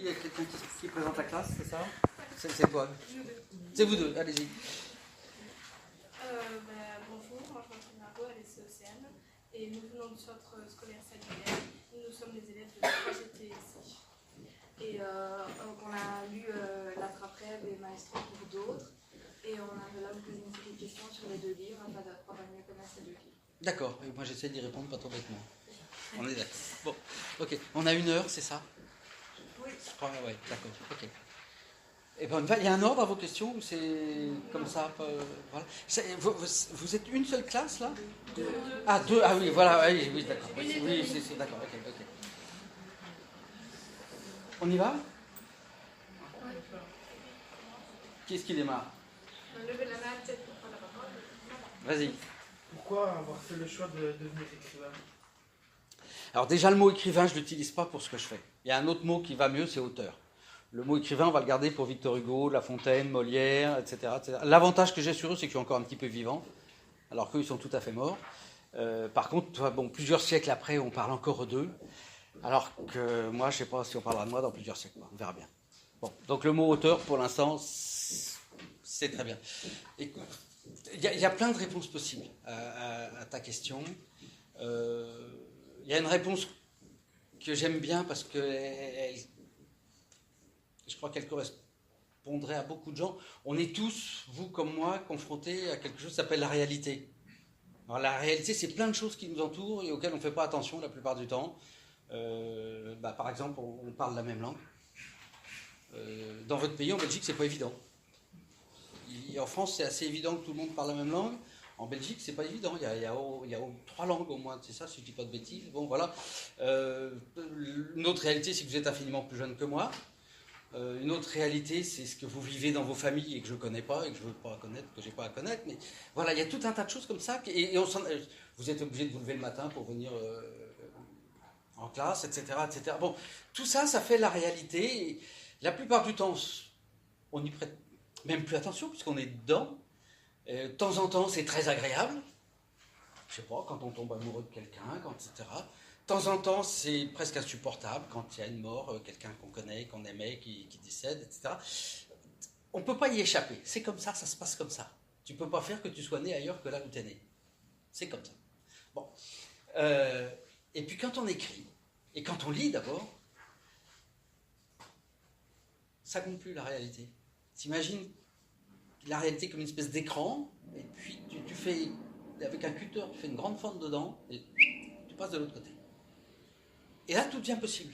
Il y a quelqu'un qui présente la classe, c'est ça? C'est toi. C'est vous deux, allez-y. Bonjour, moi je m'appelle Margot à l'ECOCM et nous venons du centre scolaire Saint-Guilhem. Nous sommes les élèves de la 3GT ici. Et on a lu l'attrape-rêve et Maestro pour d'autres. Et on a là vous poser une petite question sur les deux livres afin d'apprendre à mieux connaître ces deux livres. D'accord, et moi j'essaie d'y répondre pas trop bêtement. On est d'accord. Bon, ok. On a 1 heure, c'est ça? Oui. Je crois, ouais, d'accord, ok. Et ben, il y a un ordre à vos questions ou c'est comme ça voilà. Vous êtes une seule classe là? Deux. Ah, deux, ah oui, voilà, oui d'accord. Oui, c'est d'accord, ok. On y va? Qui est-ce qui démarre? Levez la main peut-être pour prendre la parole. Vas-y. Pourquoi avoir fait le choix de devenir écrivain? Alors déjà, le mot écrivain, je ne l'utilise pas pour ce que je fais. Il y a un autre mot qui va mieux, c'est auteur. Le mot écrivain, on va le garder pour Victor Hugo, La Fontaine, Molière, etc. L'avantage que j'ai sur eux, c'est qu'ils sont encore un petit peu vivants, alors qu'eux, ils sont tout à fait morts. Par contre, plusieurs siècles après, on parle encore d'eux, alors que moi, je ne sais pas si on parlera de moi dans plusieurs siècles. On verra bien. Bon, donc le mot auteur, pour l'instant, c'est très bien. Écoute, il y a plein de réponses possibles à ta question. Il y a une réponse que j'aime bien parce que je crois qu'elle correspondrait à beaucoup de gens. On est tous, vous comme moi, confrontés à quelque chose qui s'appelle la réalité. Alors la réalité, c'est plein de choses qui nous entourent et auxquelles on ne fait pas attention la plupart du temps. Par exemple, on parle la même langue. Dans votre pays, en Belgique, c'est pas évident. En France, c'est assez évident que tout le monde parle la même langue. En Belgique, c'est pas évident. Il y a 3 langues au moins, c'est ça, si je dis pas de bêtises. Bon, voilà. Une autre réalité, c'est que vous êtes infiniment plus jeune que moi. Une autre réalité, c'est ce que vous vivez dans vos familles et que je ne connais pas et que je ne veux pas connaître, que je n'ai pas à connaître. Mais voilà, il y a tout un tas de choses comme ça. Et vous êtes obligé de vous lever le matin pour venir en classe, etc., etc. Bon, tout ça, ça fait la réalité. Et la plupart du temps, on n'y prête même plus attention puisqu'on est dedans. De temps en temps, c'est très agréable. Je ne sais pas, quand on tombe amoureux de quelqu'un, etc. De temps en temps, c'est presque insupportable quand il y a une mort, quelqu'un qu'on connaît, qu'on aimait, qui décède, etc. On ne peut pas y échapper. C'est comme ça se passe comme ça. Tu ne peux pas faire que tu sois né ailleurs que là où tu es né. C'est comme ça. Bon. Et puis quand on écrit, et quand on lit d'abord, ça ne compte plus la réalité. T'imagines la réalité comme une espèce d'écran, et puis tu fais, avec un cutter, tu fais une grande fente dedans, et tu passes de l'autre côté. Et là, tout devient possible.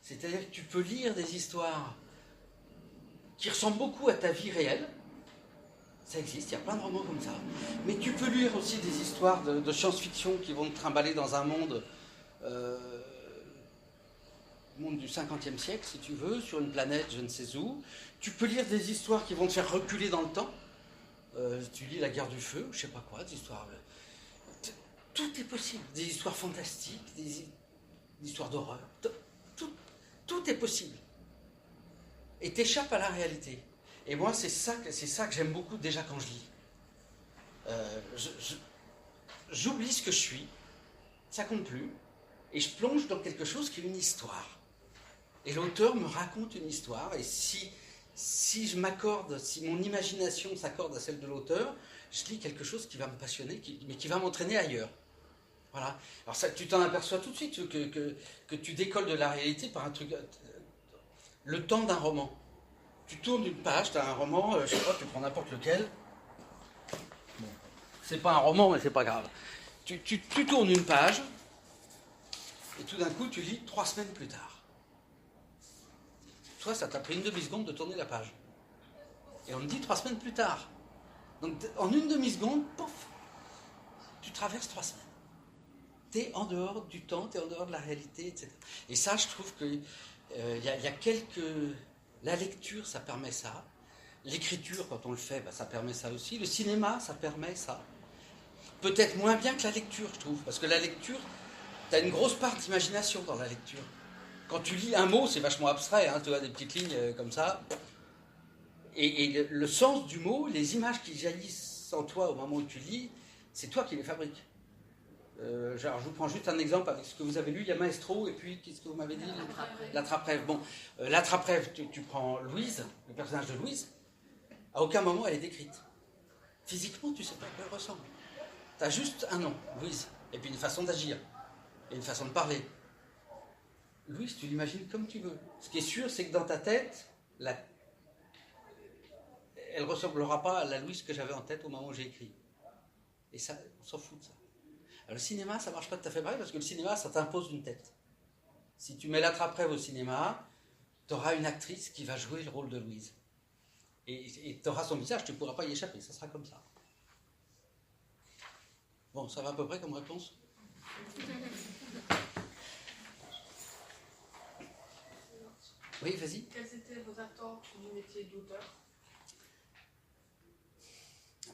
C'est-à-dire que tu peux lire des histoires qui ressemblent beaucoup à ta vie réelle. Ça existe, il y a plein de romans comme ça. Mais tu peux lire aussi des histoires de science-fiction qui vont te trimballer dans un monde, monde du 50e siècle, si tu veux, sur une planète je ne sais où. Tu peux lire des histoires qui vont te faire reculer dans le temps. Tu lis La Guerre du Feu, je ne sais pas quoi, des histoires... Tout est possible. Des histoires fantastiques, des histoires d'horreur. Tout est possible. Et t'échappes à la réalité. Et moi, c'est ça que j'aime beaucoup déjà quand je lis. J'oublie ce que je suis, ça compte plus, et je plonge dans quelque chose qui est une histoire. Et l'auteur me raconte une histoire, et si mon imagination s'accorde à celle de l'auteur, je lis quelque chose qui va me passionner, mais qui va m'entraîner ailleurs. Voilà. Alors ça, tu t'en aperçois tout de suite que tu décolles de la réalité par un truc. Le temps d'un roman. Tu tournes une page, tu as un roman, je sais pas, tu prends n'importe lequel. Bon. C'est pas un roman, mais c'est pas grave. Tu tournes une page, et tout d'un coup, tu lis 3 semaines plus tard. Toi, ça t'a pris une demi-seconde de tourner la page. Et on me dit 3 semaines plus tard. Donc, en une demi-seconde, pouf, tu traverses 3 semaines. T'es en dehors du temps, t'es en dehors de la réalité, etc. Et ça, je trouve que y a quelques... La lecture, ça permet ça. L'écriture, quand on le fait, ça permet ça aussi. Le cinéma, ça permet ça. Peut-être moins bien que la lecture, je trouve. Parce que la lecture, t'as une grosse part d'imagination dans la lecture. Quand tu lis un mot, c'est vachement abstrait, hein, tu vois, des petites lignes comme ça. Et le sens du mot, les images qui jaillissent en toi au moment où tu lis, c'est toi qui les fabriques. Alors, je vous prends juste un exemple avec ce que vous avez lu. Il y a Maestro, et puis, qu'est-ce que vous m'avez dit? L'attrape-rêve. Bon, l'attrape-rêve, tu prends Louise, le personnage de Louise, à aucun moment elle est décrite. Physiquement, tu ne sais pas à quoi elle ressemble. Tu as juste un nom, Louise, et puis une façon d'agir, et une façon de parler. Louise, tu l'imagines comme tu veux. Ce qui est sûr, c'est que dans ta tête, elle ne ressemblera pas à la Louise que j'avais en tête au moment où j'ai écrit. Et ça, on s'en fout de ça. Alors, le cinéma, ça ne marche pas tout à fait pareil, parce que le cinéma, ça t'impose une tête. Si tu mets l'attrape-rêve au cinéma, tu auras une actrice qui va jouer le rôle de Louise. Et tu auras son visage, tu ne pourras pas y échapper, ça sera comme ça. Bon, ça va à peu près comme réponse? Oui, vas-y. Quelles étaient vos attentes du métier d'auteur?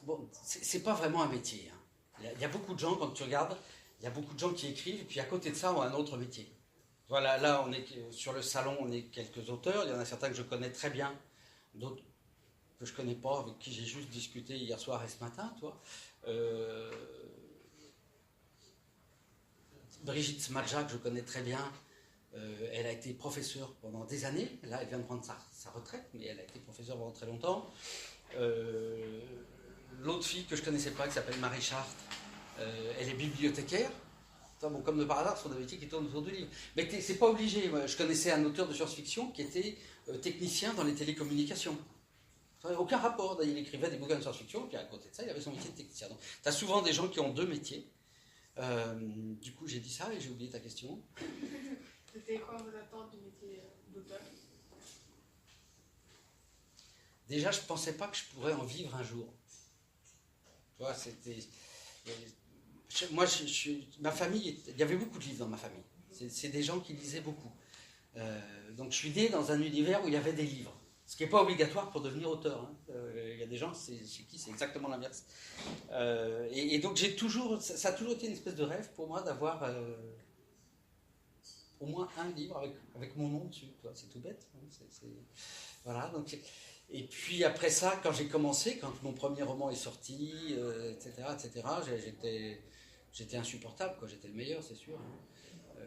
Bon, c'est pas vraiment un métier. Hein. Il y a beaucoup de gens, quand tu regardes, il y a beaucoup de gens qui écrivent, et puis à côté de ça, on a un autre métier. Voilà, là, on est sur le salon, on est quelques auteurs. Il y en a certains que je connais très bien, d'autres que je ne connais pas, avec qui j'ai juste discuté hier soir et ce matin, toi. Brigitte Smadja, que je connais très bien, elle a été professeure pendant des années. Là, elle vient de prendre sa retraite, mais elle a été professeure pendant très longtemps. L'autre fille que je ne connaissais pas, qui s'appelle Marie Charte, elle est bibliothécaire. Bon, comme de par hasard, ce sont des métiers qui tournent autour du livre. Mais c'est pas obligé. Moi, je connaissais un auteur de science-fiction qui était technicien dans les télécommunications. Ça n'avait aucun rapport. Il écrivait des bouquins de science-fiction, puis à côté de ça, il avait son métier de technicien. Donc, tu as souvent des gens qui ont deux métiers. Du coup, j'ai dit ça et j'ai oublié ta question. C'était quoi vos attentes du métier d'auteur? Déjà, je ne pensais pas que je pourrais en vivre un jour. Tu vois, c'était... Moi, ma famille, il y avait beaucoup de livres dans ma famille. C'est des gens qui lisaient beaucoup. Donc, je suis né dans un univers où il y avait des livres. Ce qui n'est pas obligatoire pour devenir auteur. Hein. Il y a des gens chez qui c'est exactement l'inverse. Et donc, ça a toujours été une espèce de rêve pour moi d'avoir au moins un livre avec mon nom dessus. C'est tout bête. Hein. Voilà, donc... Et puis après ça, quand j'ai commencé, quand mon premier roman est sorti, etc., j'étais insupportable, quoi. J'étais le meilleur, c'est sûr. Hein.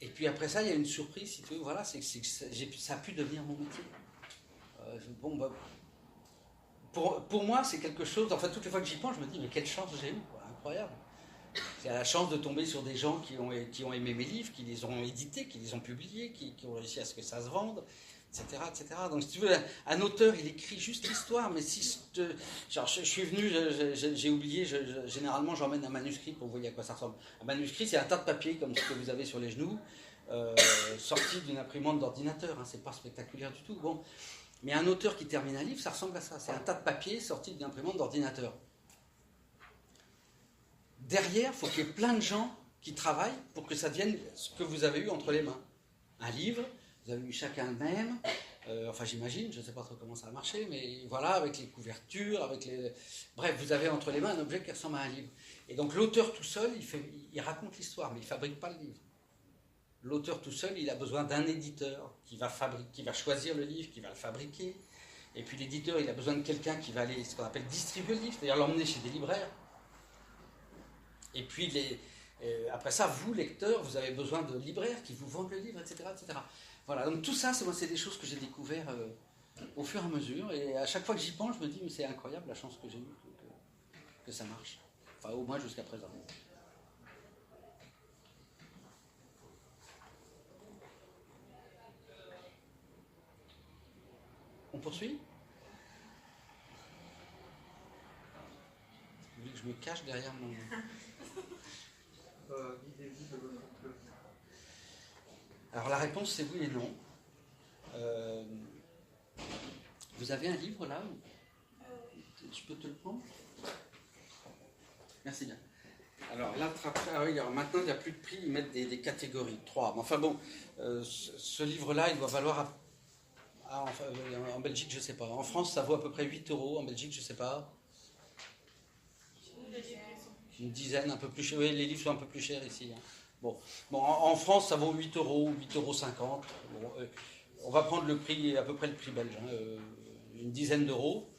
Et puis après ça, il y a une surprise, si tu veux, voilà, c'est que ça a pu devenir mon métier. Bon, bah, pour moi, c'est quelque chose, enfin, toutes les fois que j'y pense, je me dis, mais quelle chance j'ai eue, quoi, incroyable. J'ai la chance de tomber sur des gens qui ont aimé mes livres, qui les ont édités, qui les ont publiés, qui ont réussi à ce que ça se vende, etc., etc. Donc, si tu veux, un auteur, il écrit juste l'histoire, mais si genre, je suis venu, j'ai oublié, généralement, j'emmène un manuscrit pour vous voir à quoi ça ressemble. Un manuscrit, c'est un tas de papier, comme ce que vous avez sur les genoux, sorti d'une imprimante d'ordinateur, hein, c'est pas spectaculaire du tout. Bon. Mais un auteur qui termine un livre, ça ressemble à ça. C'est un tas de papier sorti d'une imprimante d'ordinateur. Derrière, il faut qu'il y ait plein de gens qui travaillent pour que ça devienne ce que vous avez eu entre les mains. Un livre, vous avez eu chacun le même, enfin j'imagine, je ne sais pas trop comment ça a marché, mais voilà, avec les couvertures, bref, vous avez entre les mains un objet qui ressemble à un livre. Et donc l'auteur tout seul, il raconte l'histoire, mais il ne fabrique pas le livre. L'auteur tout seul, il a besoin d'un éditeur qui va choisir le livre, qui va le fabriquer. Et puis l'éditeur, il a besoin de quelqu'un qui va aller, ce qu'on appelle distribuer le livre, c'est-à-dire l'emmener chez des libraires. Et puis, après ça, vous, lecteurs, vous avez besoin de libraires qui vous vendent le livre, etc., etc. Voilà, donc tout ça, c'est des choses que j'ai découvertes au fur et à mesure. Et à chaque fois que j'y pense, je me dis, mais c'est incroyable la chance que j'ai eue, que ça marche. Enfin, au moins jusqu'à présent. On poursuit ? Vous voulez que je me cache derrière mon... Guidez-vous de votre fleuve. Alors la réponse c'est oui et non. Vous avez un livre là ? Je peux te le prendre ? Merci bien. Alors là, alors maintenant il n'y a plus de prix, ils mettent des catégories, 3. Mais enfin bon, ce livre-là, il doit valoir en Belgique, je ne sais pas. En France, ça vaut à peu près 8 €. En Belgique, je ne sais pas. Une dizaine, un peu plus cher. Oui, les livres sont un peu plus chers ici. Hein. Bon, en France, ça vaut 8 €, 8,50 €. Bon, on va prendre le prix, à peu près le prix belge, hein, une dizaine d'euros.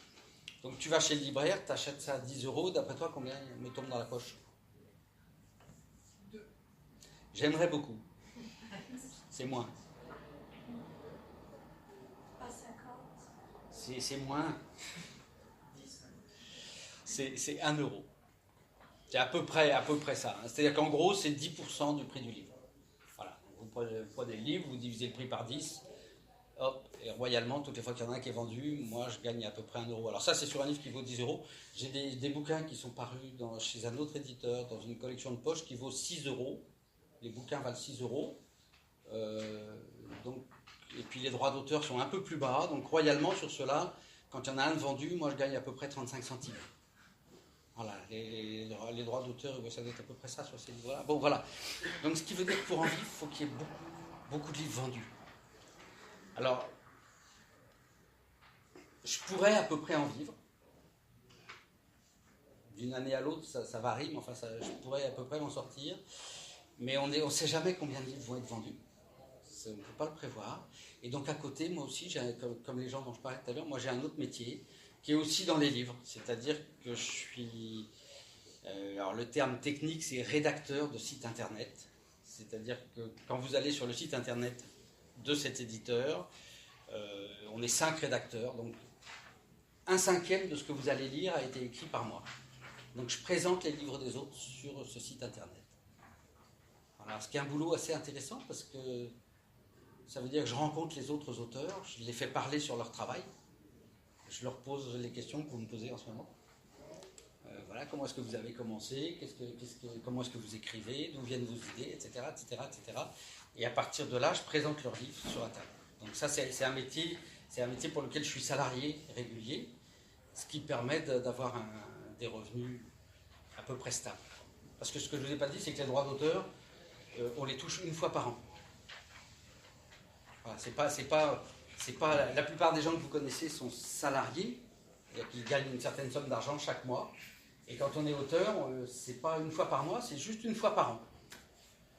Donc tu vas chez le libraire, tu achètes ça à 10 euros, d'après toi, combien il me tombe dans la poche? 2. J'aimerais beaucoup. C'est moins. Pas 50. C'est moins. C'est 1 euro. C'est à peu près ça. Hein. C'est-à-dire qu'en gros, c'est 10% du prix du livre. Voilà. Vous prenez le livre, vous divisez le prix par 10, hop, et royalement, toutes les fois qu'il y en a un qui est vendu, moi, je gagne à peu près 1 euro. Alors ça, c'est sur un livre qui vaut 10 euros. J'ai des bouquins qui sont parus chez un autre éditeur, dans une collection de poche, qui vaut 6 euros. Les bouquins valent 6 euros. Et puis les droits d'auteur sont un peu plus bas. Donc royalement, sur ceux-là, quand il y en a un de vendu, moi, je gagne à peu près 35 centimes. Voilà, les droits d'auteur, ça doit être à peu près ça sur ces livres-là. Bon, voilà. Donc, ce qui veut dire que pour en vivre, il faut qu'il y ait beaucoup de livres vendus. Alors, je pourrais à peu près en vivre. D'une année à l'autre, ça varie, mais enfin, je pourrais à peu près m'en sortir. Mais on ne sait jamais combien de livres vont être vendus. On ne peut pas le prévoir. Et donc, à côté, moi aussi, comme les gens dont je parlais tout à l'heure, moi, j'ai un autre métier qui est aussi dans les livres. C'est-à-dire que je suis... alors, le terme technique, c'est rédacteur de site internet. C'est-à-dire que quand vous allez sur le site internet de cet éditeur, on est 5 rédacteurs. Donc, 1/5 de ce que vous allez lire a été écrit par moi. Donc, je présente les livres des autres sur ce site internet. Voilà, ce qui est un boulot assez intéressant parce que ça veut dire que je rencontre les autres auteurs, je les fais parler sur leur travail. Je leur pose les questions que vous me posez en ce moment. Voilà, comment est-ce que vous avez commencé, comment est-ce que vous écrivez, d'où viennent vos idées, etc., etc., etc. Et à partir de là, je présente leurs livres sur Internet. Donc ça, c'est un métier pour lequel je suis salarié régulier, ce qui permet d'avoir des revenus à peu près stables. Parce que ce que je ne vous ai pas dit, c'est que les droits d'auteur, on les touche une fois par an. Voilà, la plupart des gens que vous connaissez sont salariés, c'est-à-dire qu'ils gagnent une certaine somme d'argent chaque mois. Et quand on est auteur, c'est pas une fois par mois, c'est juste une fois par an.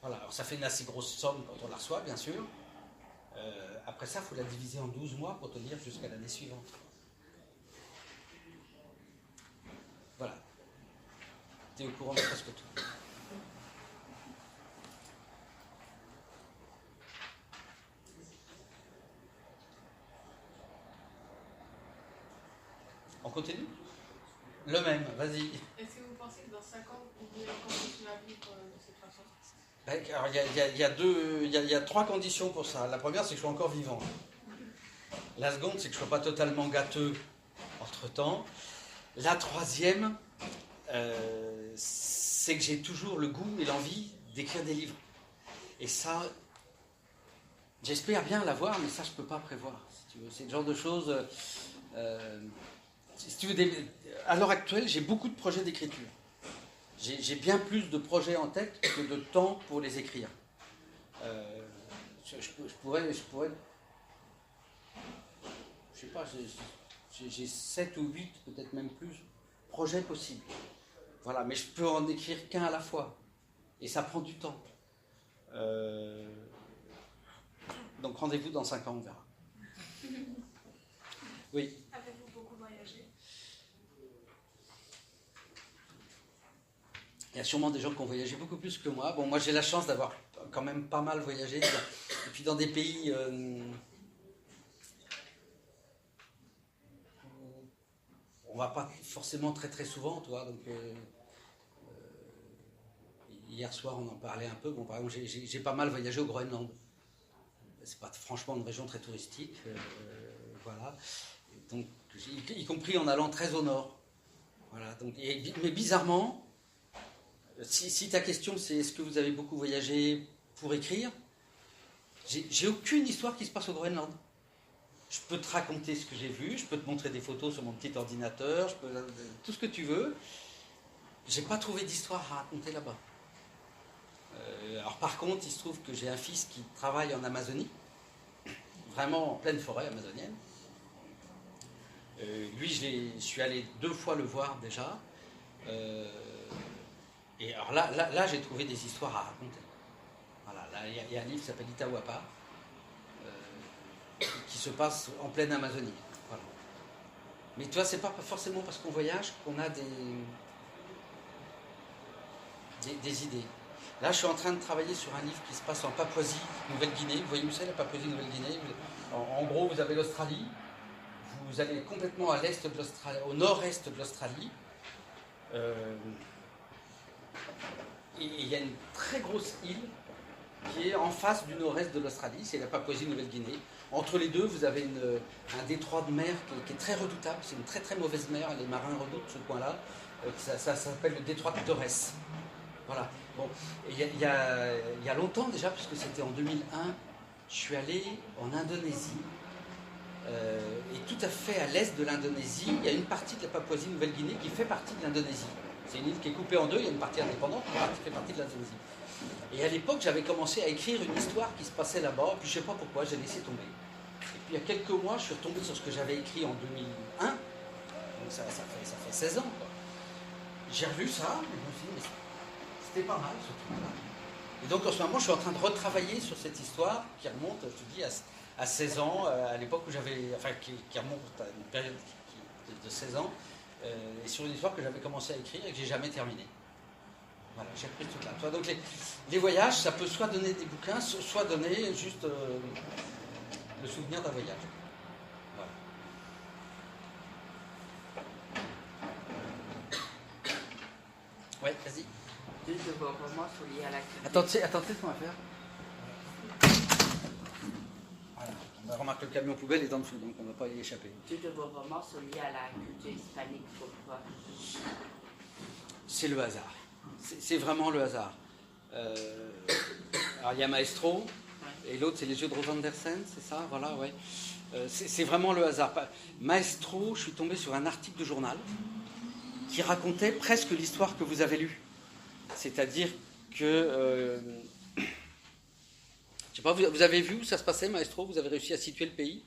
Voilà, alors ça fait une assez grosse somme quand on la reçoit, bien sûr. Après ça, il faut la diviser en 12 mois pour tenir jusqu'à l'année suivante. Voilà. Tu es au courant de presque tout. On continue? Le même, vas-y. Est-ce que vous pensez que dans 5 ans, vous pouvez encore continuer à vivre de cette façon? Alors, il y a 3 conditions pour ça. La première, c'est que je sois encore vivant. La seconde, c'est que je ne sois pas totalement gâteux entre-temps. La troisième, c'est que j'ai toujours le goût et l'envie d'écrire des livres. Et ça, j'espère bien l'avoir, mais ça, je ne peux pas prévoir. Si tu veux. C'est le genre de choses... si tu veux, à l'heure actuelle, j'ai beaucoup de projets d'écriture. J'ai bien plus de projets en tête que de temps pour les écrire. Je pourrais, je sais pas, j'ai 7 ou 8, peut-être même plus, projets possibles. Voilà, mais je peux en écrire qu'un à la fois. Et ça prend du temps. Donc rendez-vous dans 5 ans, on verra. Oui. Avez-vous beaucoup voyagé? Il y a sûrement des gens qui ont voyagé beaucoup plus que moi. Bon, moi j'ai la chance d'avoir quand même pas mal voyagé. Et puis dans des pays où on va pas forcément très très souvent, toi. Donc hier soir on en parlait un peu. Bon, par exemple, j'ai pas mal voyagé au Groenland. C'est pas franchement une région très touristique. Voilà. Donc, y compris en allant très au nord. Voilà. Donc, mais bizarrement, si ta question c'est est-ce que vous avez beaucoup voyagé pour écrire, j'ai aucune histoire qui se passe au Groenland. Je peux te raconter ce que j'ai vu, je peux te montrer des photos sur mon petit ordinateur, tout ce que tu veux. J'ai pas trouvé d'histoire à raconter là-bas. Alors par contre, il se trouve que j'ai un fils qui travaille en Amazonie, vraiment en pleine forêt amazonienne. Lui, je suis allé 2 fois le voir déjà. Et alors là j'ai trouvé des histoires à raconter. Voilà, là, il y a un livre qui s'appelle Itahuapa, qui se passe en pleine Amazonie. Voilà. Mais tu vois, c'est pas forcément parce qu'on voyage qu'on a des idées. Là, je suis en train de travailler sur un livre qui se passe en Papouasie, Nouvelle-Guinée. Vous voyez où c'est la Papouasie, Nouvelle-Guinée? En gros, vous avez l'Australie. Vous allez complètement à l'est de l'Australie, au nord-est de l'Australie. Et il y a une très grosse île qui est en face du nord-est de l'Australie, c'est la Papouasie-Nouvelle-Guinée. Entre les deux, vous avez un détroit de mer qui est très redoutable, c'est une très très mauvaise mer, les marins redoutent ce coin-là. Ça s'appelle le détroit de Torres. Voilà. Bon, il y a longtemps déjà, puisque c'était en 2001, je suis allé en Indonésie. Et tout à fait à l'est de l'Indonésie, il y a une partie de la Papouasie-Nouvelle-Guinée qui fait partie de l'Indonésie. C'est une île qui est coupée en deux, il y a une partie indépendante, une partie qui fait partie de l'Indonésie. Et à l'époque, j'avais commencé à écrire une histoire qui se passait là-bas, puis je ne sais pas pourquoi, j'ai laissé tomber. Et puis il y a quelques mois, je suis retombé sur ce que j'avais écrit en 2001, donc ça fait 16 ans, quoi. J'ai revu ça, et je me suis dit, mais c'était pas mal ce truc-là. Et donc en ce moment, je suis en train de retravailler sur cette histoire qui remonte, je te dis, à 16 ans, à l'époque où j'avais. Enfin, qui remonte à une période de 16 ans, et sur une histoire que j'avais commencé à écrire et que j'ai jamais terminée. Voilà, j'ai repris tout là. Donc les voyages, ça peut soit donner des bouquins, soit donner juste le souvenir d'un voyage. Voilà. Ouais, vas-y. Deux de vos romans sont liés à la culture. Attends, ce qu'on va faire. Voilà. On remarque le camion poubelle est en dessous, donc on ne va pas y échapper. Deux de vos romans sont liés à la culture hispanique. Pourquoi? C'est le hasard. C'est vraiment le hasard. Alors il y a Maestro, et l'autre c'est les jeux de Rosa Andersen, c'est ça, voilà, ouais. C'est vraiment le hasard. Maestro, je suis tombé sur un article de journal qui racontait presque l'histoire que vous avez lue. C'est-à-dire que, je sais pas, vous avez vu où ça se passait, Maestro? Vous avez réussi à situer le pays?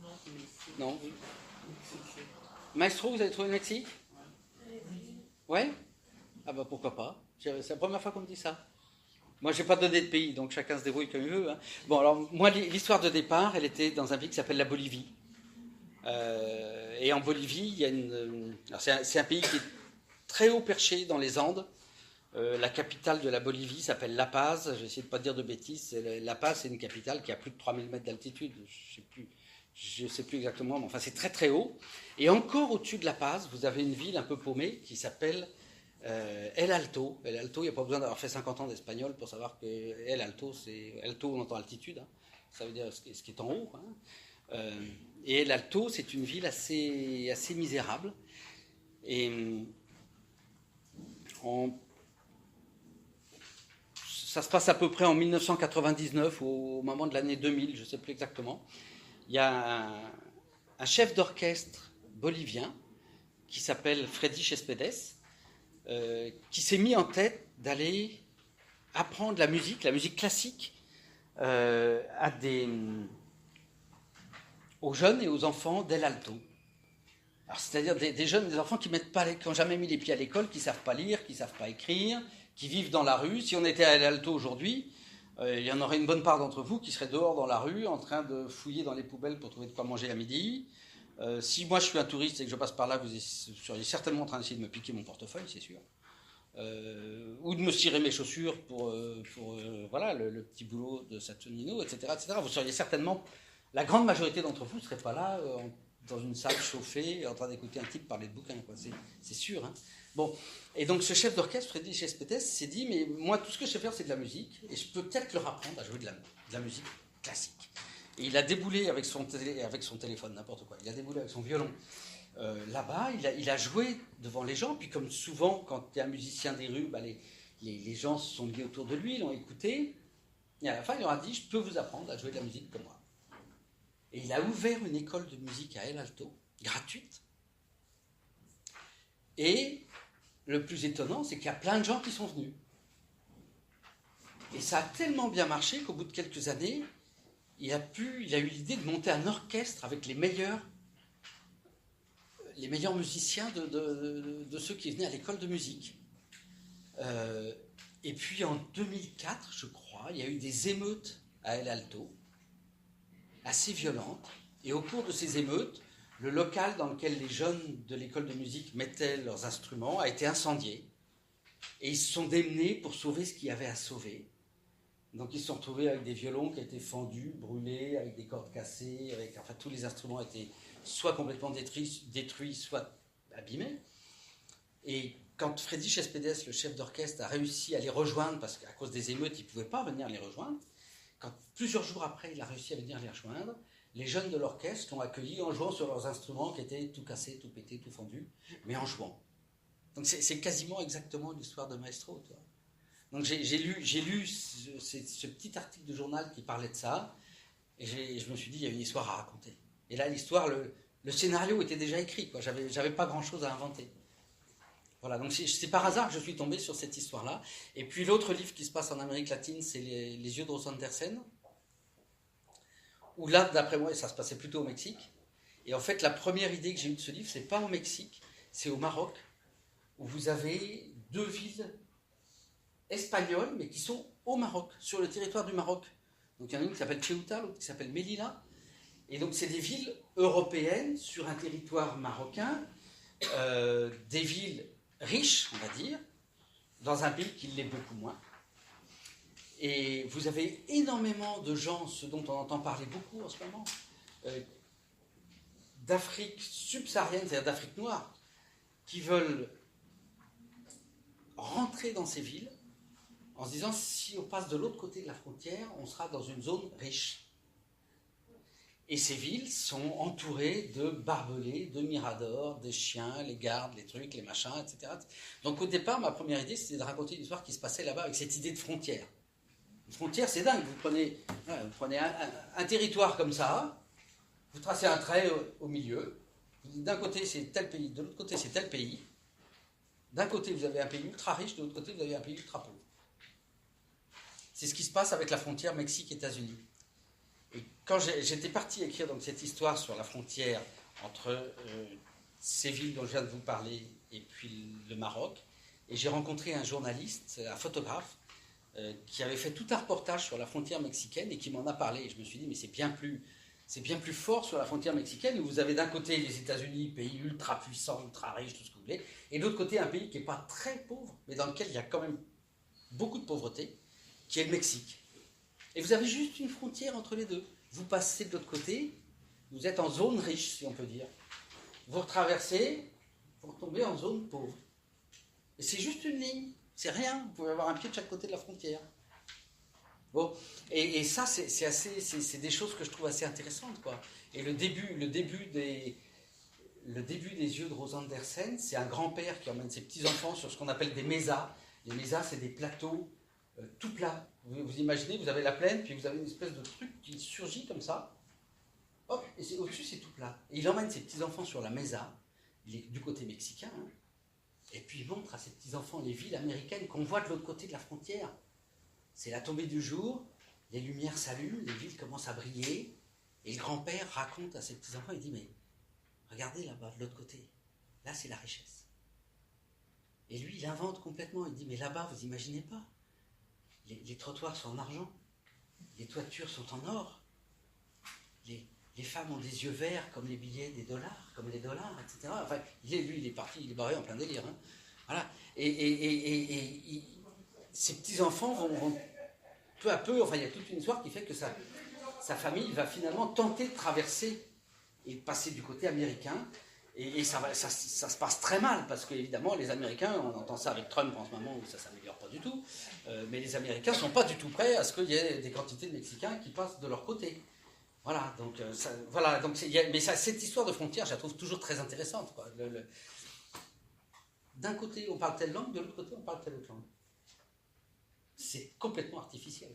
Non, Mexique. Non. Mexique. Maestro, vous avez trouvé le Mexique? Ouais. Ah bah pourquoi pas. C'est la première fois qu'on me dit ça. Moi, je n'ai pas donné de pays, donc chacun se débrouille comme il veut. Hein. Bon, alors, moi, l'histoire de départ, elle était dans un pays qui s'appelle la Bolivie. Et en Bolivie, il y a alors c'est un pays qui est très haut perché dans les Andes. La capitale de la Bolivie s'appelle La Paz. Je vais essayer de ne pas dire de bêtises. La Paz, c'est une capitale qui a plus de 3000 mètres d'altitude. Je ne sais plus exactement, mais enfin, c'est très très haut. Et encore au-dessus de La Paz, vous avez une ville un peu paumée qui s'appelle El Alto. El Alto, il n'y a pas besoin d'avoir fait 50 ans d'espagnol pour savoir que El Alto, c'est Alto, on entend altitude, hein. Ça veut dire ce qui est en haut. Hein. Et El Alto, c'est une ville assez misérable. Et ça se passe à peu près en 1999, au moment de l'année 2000, je ne sais plus exactement. Il y a un chef d'orchestre bolivien qui s'appelle Freddy Céspedes, qui s'est mis en tête d'aller apprendre la musique classique, aux jeunes et aux enfants d'El Alto. Alors, c'est-à-dire des jeunes, des enfants qui n'ont jamais mis les pieds à l'école, qui ne savent pas lire, qui ne savent pas écrire, qui vivent dans la rue. Si on était à El Alto aujourd'hui, il y en aurait une bonne part d'entre vous qui seraient dehors dans la rue, en train de fouiller dans les poubelles pour trouver de quoi manger à midi. Si moi je suis un touriste et que je passe par là, vous seriez certainement en train d'essayer de me piquer mon portefeuille, c'est sûr. Ou de me cirer mes chaussures pour voilà, le petit boulot de Saturnino, etc., etc. Vous seriez certainement, la grande majorité d'entre vous ne serait pas là dans une salle chauffée en train d'écouter un type parler de bouquins, quoi. C'est sûr. Hein. Bon, et donc ce chef d'orchestre, Freddy Céspedes, s'est dit, mais moi tout ce que je sais faire c'est de la musique, et je peux peut-être leur apprendre à jouer de la musique classique. Et il a déboulé avec son téléphone, n'importe quoi, il a déboulé avec son violon. Là-bas, il a joué devant les gens, puis comme souvent, quand il y a un musicien des rues, bah, les gens se sont liés autour de lui, ils l'ont écouté, et à la fin, il leur a dit, je peux vous apprendre à jouer de la musique comme moi. Et il a ouvert une école de musique à El Alto, gratuite, et le plus étonnant, c'est qu'il y a plein de gens qui sont venus. Et ça a tellement bien marché qu'au bout de quelques années, il a eu l'idée de monter un orchestre avec les meilleurs musiciens de ceux qui venaient à l'école de musique. Et puis en 2004, je crois, il y a eu des émeutes à El Alto, assez violentes. Et au cours de ces émeutes, le local dans lequel les jeunes de l'école de musique mettaient leurs instruments a été incendié. Et ils se sont démenés pour sauver ce qu'il y avait à sauver. Donc ils se sont retrouvés avec des violons qui étaient fendus, brûlés, avec des cordes cassées, enfin tous les instruments étaient soit complètement détruits, soit abîmés. Et quand Freddy Cespedes, le chef d'orchestre, a réussi à les rejoindre, parce qu'à cause des émeutes, il ne pouvait pas venir les rejoindre, quand plusieurs jours après, il a réussi à venir les rejoindre, les jeunes de l'orchestre l'ont accueilli en jouant sur leurs instruments qui étaient tout cassés, tout pétés, tout fendus, mais en jouant. Donc c'est quasiment exactement l'histoire de Maestro. Tu vois. Donc j'ai lu ce petit article de journal qui parlait de ça, et je me suis dit, il y a une histoire à raconter. Et là, l'histoire, le scénario était déjà écrit, quoi. J'avais pas grand-chose à inventer. Voilà, donc c'est par hasard que je suis tombé sur cette histoire-là. Et puis l'autre livre qui se passe en Amérique latine, c'est les yeux de Ross Andersen, où là, d'après moi, ça se passait plutôt au Mexique. Et en fait, la première idée que j'ai eue de ce livre, c'est pas au Mexique, c'est au Maroc, où vous avez 2 villes espagnoles, mais qui sont au Maroc, sur le territoire du Maroc. Donc il y en a une qui s'appelle Ceuta, l'autre qui s'appelle Melilla. Et donc c'est des villes européennes sur un territoire marocain, des villes riches, on va dire, dans un pays qui l'est beaucoup moins. Et vous avez énormément de gens, ce dont on entend parler beaucoup en ce moment, d'Afrique subsaharienne, c'est-à-dire d'Afrique noire, qui veulent rentrer dans ces villes en se disant, si on passe de l'autre côté de la frontière, on sera dans une zone riche. Et ces villes sont entourées de barbelés, de miradors, des chiens, les gardes, les trucs, les machins, etc. Donc au départ, ma première idée, c'était de raconter une histoire qui se passait là-bas avec cette idée de frontière. Une frontière, c'est dingue. Vous prenez un territoire comme ça, vous tracez un trait au milieu, vous dites d'un côté c'est tel pays, de l'autre côté c'est tel pays. D'un côté vous avez un pays ultra riche, de l'autre côté vous avez un pays ultra pauvre. C'est ce qui se passe avec la frontière Mexique-États-Unis. Et quand j'étais parti écrire donc cette histoire sur la frontière entre ces villes dont je viens de vous parler et puis le Maroc, et j'ai rencontré un journaliste, un photographe, qui avait fait tout un reportage sur la frontière mexicaine et qui m'en a parlé. Et je me suis dit, mais c'est bien plus fort sur la frontière mexicaine, où vous avez d'un côté les États-Unis, pays ultra puissant, ultra riche, tout ce que vous voulez, et de l'autre côté un pays qui n'est pas très pauvre, mais dans lequel il y a quand même beaucoup de pauvreté, qui est le Mexique. Et vous avez juste une frontière entre les deux. Vous passez de l'autre côté, vous êtes en zone riche, si on peut dire. Vous retraversez, vous retombez en zone pauvre. Et c'est juste une ligne, c'est rien. Vous pouvez avoir un pied de chaque côté de la frontière. Bon, et ça, c'est des choses que je trouve assez intéressantes, quoi. Et le début des yeux de Ross Andersen, c'est un grand-père qui emmène ses petits-enfants sur ce qu'on appelle des mesas. Les mesas, c'est des plateaux tout plats. Vous imaginez, vous avez la plaine, puis vous avez une espèce de truc qui surgit comme ça. Hop, et au-dessus, c'est tout plat. Et il emmène ses petits-enfants sur la mesa, il est du côté mexicain, hein, et puis il montre à ses petits-enfants les villes américaines qu'on voit de l'autre côté de la frontière. C'est la tombée du jour, les lumières s'allument, les villes commencent à briller, et le grand-père raconte à ses petits-enfants, il dit, mais regardez là-bas, de l'autre côté, là c'est la richesse. Et lui, il invente complètement, il dit, mais là-bas, vous imaginez pas, les trottoirs sont en argent, les toitures sont en or, les femmes ont des yeux verts comme les billets des dollars, comme les dollars, etc. Enfin, lui, il est parti, il est barré en plein délire. Hein. Voilà. Et ces petits-enfants vont peu à peu, enfin, il y a toute une histoire qui fait que sa famille va finalement tenter de traverser et de passer du côté américain. Et ça se passe très mal, parce qu'évidemment, les Américains, on entend ça avec Trump en ce moment, où ça ne s'améliore pas du tout, mais les Américains ne sont pas du tout prêts à ce qu'il y ait des quantités de Mexicains qui passent de leur côté. Voilà, donc, cette histoire de frontière, je la trouve toujours très intéressante, quoi. D'un côté, on parle telle langue, de l'autre côté, on parle telle autre langue. C'est complètement artificiel.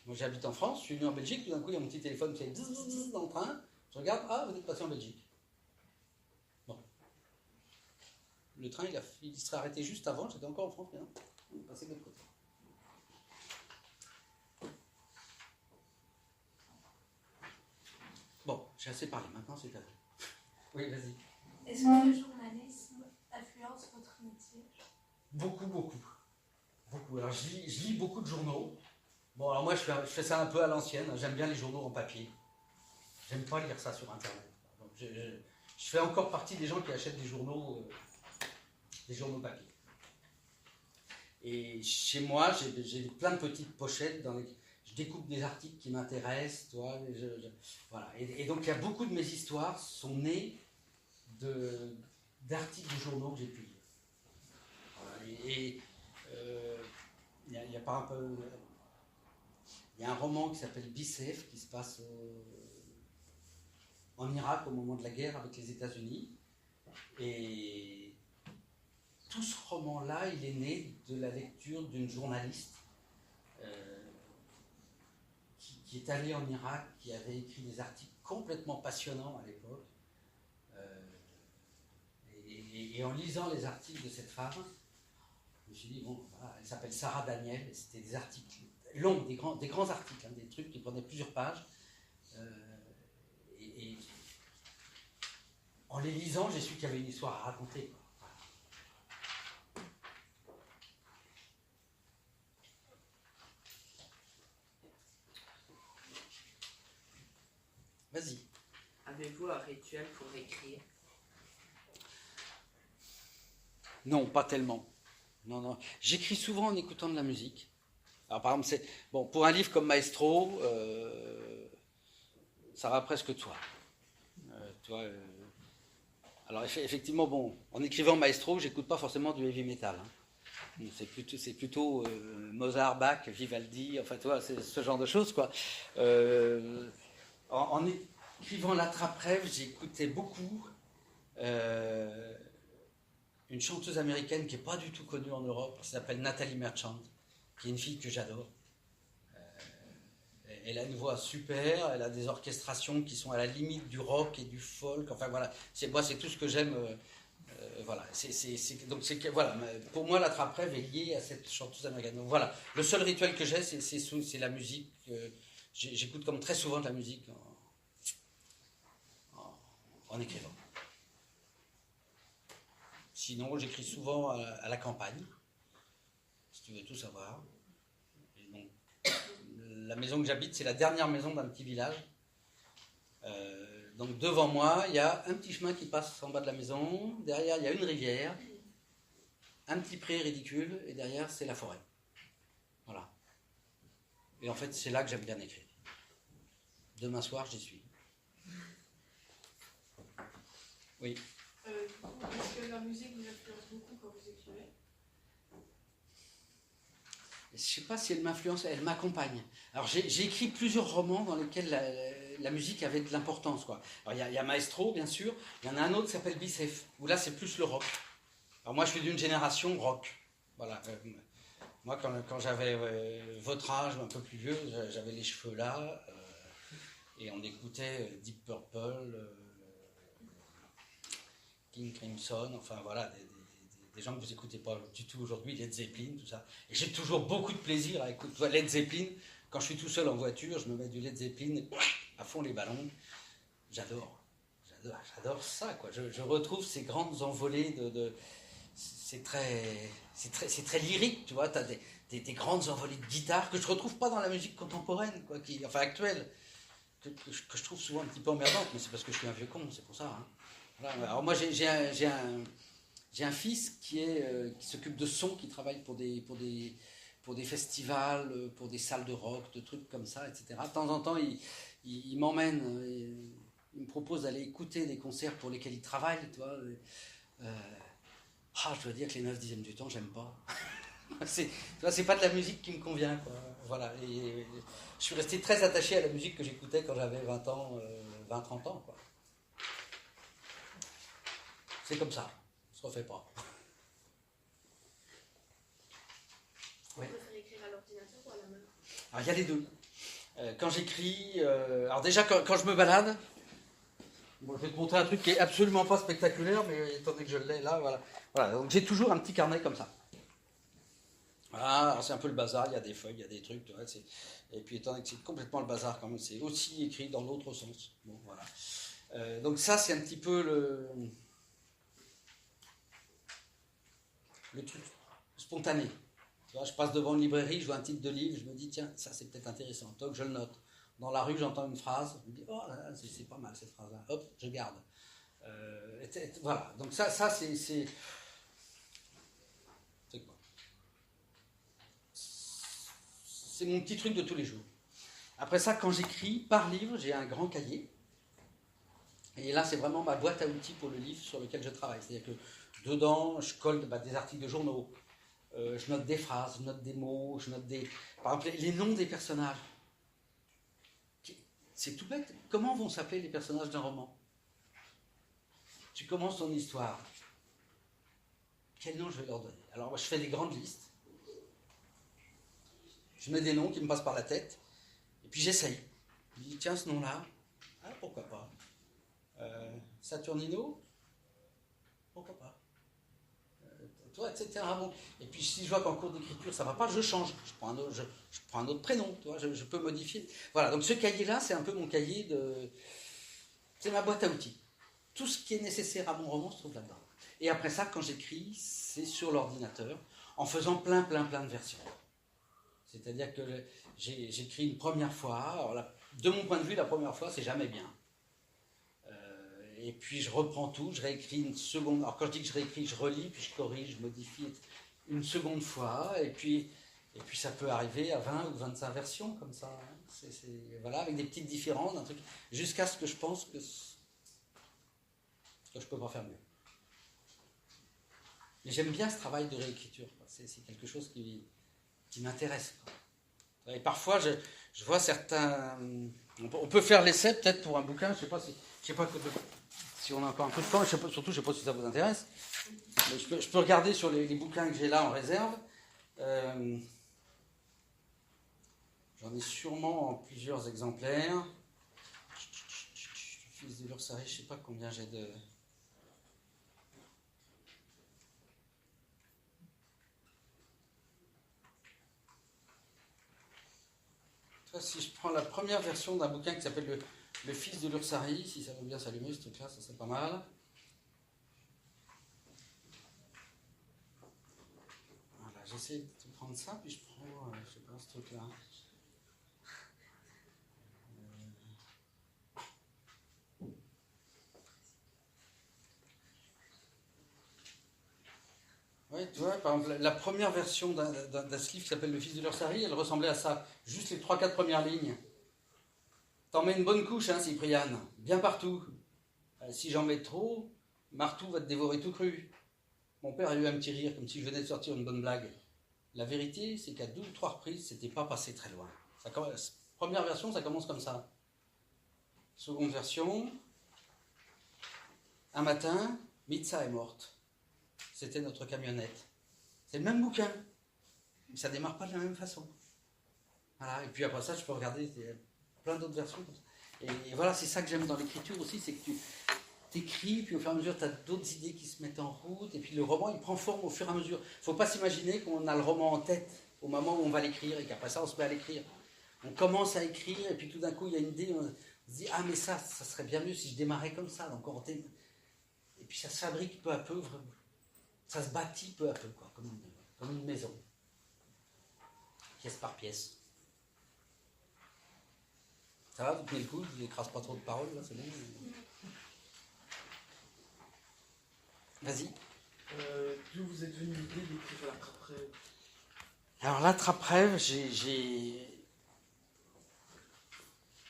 Moi, j'habite en France, je suis venu en Belgique, tout d'un coup, il y a mon petit téléphone qui fait bzzz dans le train, je regarde, ah, vous êtes passé en Belgique. Bon. Le train, il serait arrêté juste avant, j'étais encore en France, mais non, on est passé de l'autre côté. Bon, j'ai assez parlé, maintenant c'est à vous. Oui, vas-y. Est-ce que le journalisme influence votre métier? Beaucoup, beaucoup. Beaucoup. Alors, je lis beaucoup de journaux. Bon, alors moi, je fais ça un peu à l'ancienne. J'aime bien les journaux en papier. J'aime pas lire ça sur Internet. je fais encore partie des gens qui achètent des journaux papier. Et chez moi, j'ai plein de petites pochettes dans lesquelles je découpe des articles qui m'intéressent, tu vois, voilà. Et donc il y a beaucoup de mes histoires sont nées d'articles de journaux que j'ai pu lire. Voilà. Il y a par exemple, il y a un roman qui s'appelle Bicef qui se passe en Irak au moment de la guerre avec les États-Unis. Et tout ce roman-là, il est né de la lecture d'une journaliste qui est allée en Irak, qui avait écrit des articles complètement passionnants à l'époque. Et en lisant les articles de cette femme, je me suis dit, bon, voilà, elle s'appelle Sarah Daniel, et c'était des articles longs, des grands articles, hein, des trucs qui prenaient plusieurs pages. Et en les lisant, j'ai su qu'il y avait une histoire à raconter, quoi. Vas-y. Avez-vous un rituel pour écrire? Non, pas tellement. Non. J'écris souvent en écoutant de la musique. Alors, par exemple, pour un livre comme Maestro, ça va presque toi. Alors, effectivement, bon, en écrivant Maestro, j'écoute pas forcément du heavy metal. Hein. C'est plutôt Mozart, Bach, Vivaldi, enfin, tu vois, c'est ce genre de choses, quoi. En écrivant La Trappe-Rêve, j'écoutais beaucoup une chanteuse américaine qui n'est pas du tout connue en Europe, qui s'appelle Natalie Merchant, qui est une fille que j'adore. Elle a une voix super, elle a des orchestrations qui sont à la limite du rock et du folk, enfin voilà, c'est tout ce que j'aime. Voilà, voilà, pour moi, La Trappe-Rêve est liée à cette chanteuse américaine. Donc voilà, le seul rituel que j'ai, c'est la musique. J'écoute comme très souvent de la musique en écrivant. Sinon, j'écris souvent à la campagne, si tu veux tout savoir. Et donc, la maison que j'habite, c'est la dernière maison d'un petit village. Donc devant moi, il y a un petit chemin qui passe en bas de la maison. Derrière, il y a une rivière, un petit pré ridicule, et derrière, c'est la forêt. Voilà. Et en fait, c'est là que j'aime bien écrire. Demain soir, j'y suis. Oui. Est-ce que la musique vous influence beaucoup quand vous écrivez? Je ne sais pas si elle m'influence, elle m'accompagne. Alors j'ai écrit plusieurs romans dans lesquels la musique avait de l'importance, quoi. Alors il y a Maestro, bien sûr. Il y en a un autre qui s'appelle Bicef, où là c'est plus le rock. Alors moi je suis d'une génération rock. Voilà. Moi quand j'avais votre âge, un peu plus vieux, j'avais les cheveux là, et on écoutait Deep Purple, King Crimson, enfin voilà, des gens que vous n'écoutez pas du tout aujourd'hui, Led Zeppelin, tout ça. Et j'ai toujours beaucoup de plaisir à écouter Led Zeppelin. Quand je suis tout seul en voiture, je me mets du Led Zeppelin à fond les ballons. J'adore ça, quoi. Je retrouve ces grandes envolées c'est très lyrique, tu vois. Tu as des grandes envolées de guitare que je ne retrouve pas dans la musique contemporaine, quoi, enfin actuelle, que je trouve souvent un petit peu emmerdante, mais c'est parce que je suis un vieux con, c'est pour ça. Hein. Voilà. Alors moi j'ai un fils qui s'occupe de son, qui travaille pour des festivals, pour des salles de rock, de trucs comme ça, etc. De temps en temps, il m'emmène, il me propose d'aller écouter des concerts pour lesquels il travaille, tu vois. Je dois dire que les 9/10 du temps, j'aime pas. C'est pas de la musique qui me convient, quoi. Voilà. Et je suis resté très attaché à la musique que j'écoutais quand j'avais 20 ans, 20-30 ans, quoi. C'est comme ça, ça ne se refait pas. Ouais. Vous préférez écrire à l'ordinateur ou à la main? Alors il y a les deux. Quand j'écris, alors déjà quand je me balade, bon, je vais te montrer un truc qui est absolument pas spectaculaire, mais étant donné que je l'ai là, voilà. Donc j'ai toujours un petit carnet comme ça. Voilà, alors c'est un peu le bazar, il y a des feuilles, il y a des trucs, tu vois, et puis étant donné que c'est complètement le bazar quand même, c'est aussi écrit dans l'autre sens. Bon, voilà. Donc ça c'est un petit peu le truc spontané. Tu vois, je passe devant une librairie, je vois un titre de livre, je me dis tiens, ça c'est peut-être intéressant, donc je le note. Dans la rue, j'entends une phrase, je me dis, oh là là, c'est pas mal cette phrase-là, hop, je garde. Voilà, donc ça c'est quoi? C'est mon petit truc de tous les jours. Après ça, quand j'écris par livre, j'ai un grand cahier. Et là, c'est vraiment ma boîte à outils pour le livre sur lequel je travaille. C'est-à-dire que dedans, je colle des articles de journaux, je note des phrases, je note des mots, je note des... Par exemple, les noms des personnages. C'est tout bête. Comment vont s'appeler les personnages d'un roman? Tu commences ton histoire. Quel nom je vais leur donner? Alors, moi, je fais des grandes listes. Je mets des noms qui me passent par la tête. Et puis, j'essaye. Je dis, tiens, ce nom-là, ah, pourquoi pas? Saturnino? Pourquoi pas? Toi, etc. Bon. Et puis, si je vois qu'en cours d'écriture, ça ne va pas, je change. Je prends un autre prénom. Tu vois, je peux modifier. Voilà, donc ce cahier-là, c'est un peu mon cahier de... C'est ma boîte à outils. Tout ce qui est nécessaire à mon roman se trouve là-dedans. Et après ça, quand j'écris, c'est sur l'ordinateur, en faisant plein de versions. C'est-à-dire que j'écris une première fois. Alors de mon point de vue, la première fois, c'est jamais bien. Et puis je reprends tout, je réécris une seconde. Alors quand je dis que je réécris, je relis, puis je corrige, je modifie une seconde fois. Et puis ça peut arriver à 20 ou 25 versions comme ça. Hein. Voilà, avec des petites différences, un truc, jusqu'à ce que je pense que je peux pas faire mieux. Mais j'aime bien ce travail de réécriture. C'est quelque chose qui m'intéresse. Et parfois, je vois certains... On peut faire l'essai peut-être pour un bouquin, je sais pas si on a encore un peu de temps, surtout je ne sais pas si ça vous intéresse. Mais je peux regarder sur les bouquins que j'ai là en réserve. J'en ai sûrement plusieurs exemplaires. Fils de l'Ursari, je ne sais pas combien j'ai de... Si je prends la première version d'un bouquin qui s'appelle Le Fils de l'Ursari, si ça veut bien s'allumer ce truc-là, ça serait pas mal. Voilà, j'essaie de prendre ça, puis je prends, je sais pas, ce truc-là. Ouais, tu vois, par exemple, la première version d'un ce livre qui s'appelle Le Fils de l'Ursari, elle ressemblait à ça. Juste les 3-4 premières lignes. T'en mets une bonne couche, hein, Cypriane, bien partout. Si j'en mets trop, Martou va te dévorer tout cru. Mon père a eu un petit rire, comme si je venais de sortir une bonne blague. La vérité, c'est qu'à 2 ou 3 reprises, c'était pas passé très loin. Première version, ça commence comme ça. Seconde version, un matin, Mitza est morte. C'était notre camionnette. C'est le même bouquin, mais ça démarre pas de la même façon. Voilà. Et puis après ça, je peux regarder plein d'autres versions. Et voilà, c'est ça que j'aime dans l'écriture aussi, c'est que tu écris, puis au fur et à mesure, tu as d'autres idées qui se mettent en route, et puis le roman, il prend forme au fur et à mesure. Il ne faut pas s'imaginer qu'on a le roman en tête au moment où on va l'écrire, et qu'après ça, on se met à l'écrire. On commence à écrire, et puis tout d'un coup, il y a une idée, on se dit, ah mais ça serait bien mieux si je démarrais comme ça. Donc et puis ça se fabrique peu à peu, vraiment. Ça se bâtit peu à peu, quoi, comme une maison. Pièce par pièce. Ça va, vous tenez le coup, je n'écrase pas trop de paroles, là, c'est bon. Vas-y. D'où vous êtes venu l'idée d'écrire l'attrape-rêve? Alors l'attrape-rêve, j'ai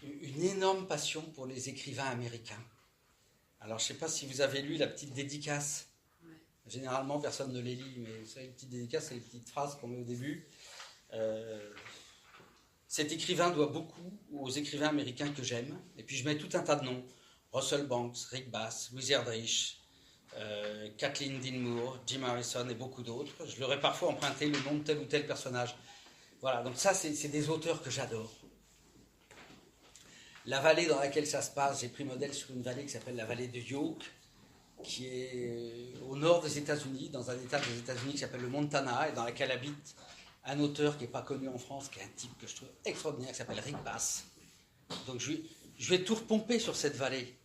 une énorme passion pour les écrivains américains. Alors je ne sais pas si vous avez lu la petite dédicace. Généralement, personne ne les lit, mais c'est une petite dédicace, c'est les petites phrases qu'on met au début. Cet écrivain doit beaucoup aux écrivains américains que j'aime. Et puis je mets tout un tas de noms. Russell Banks, Rick Bass, Louis Erdrich, Kathleen Dean Moore, Jim Harrison et beaucoup d'autres. Je leur ai parfois emprunté le nom de tel ou tel personnage. Voilà, donc ça, c'est des auteurs que j'adore. La vallée dans laquelle ça se passe, j'ai pris modèle sur une vallée qui s'appelle la vallée de Yoke, qui est au nord des États-Unis, dans un état des États-Unis qui s'appelle le Montana, et dans laquelle habite un auteur qui n'est pas connu en France, qui est un type que je trouve extraordinaire, qui s'appelle Rick Bass. Donc je vais tout repomper sur cette vallée.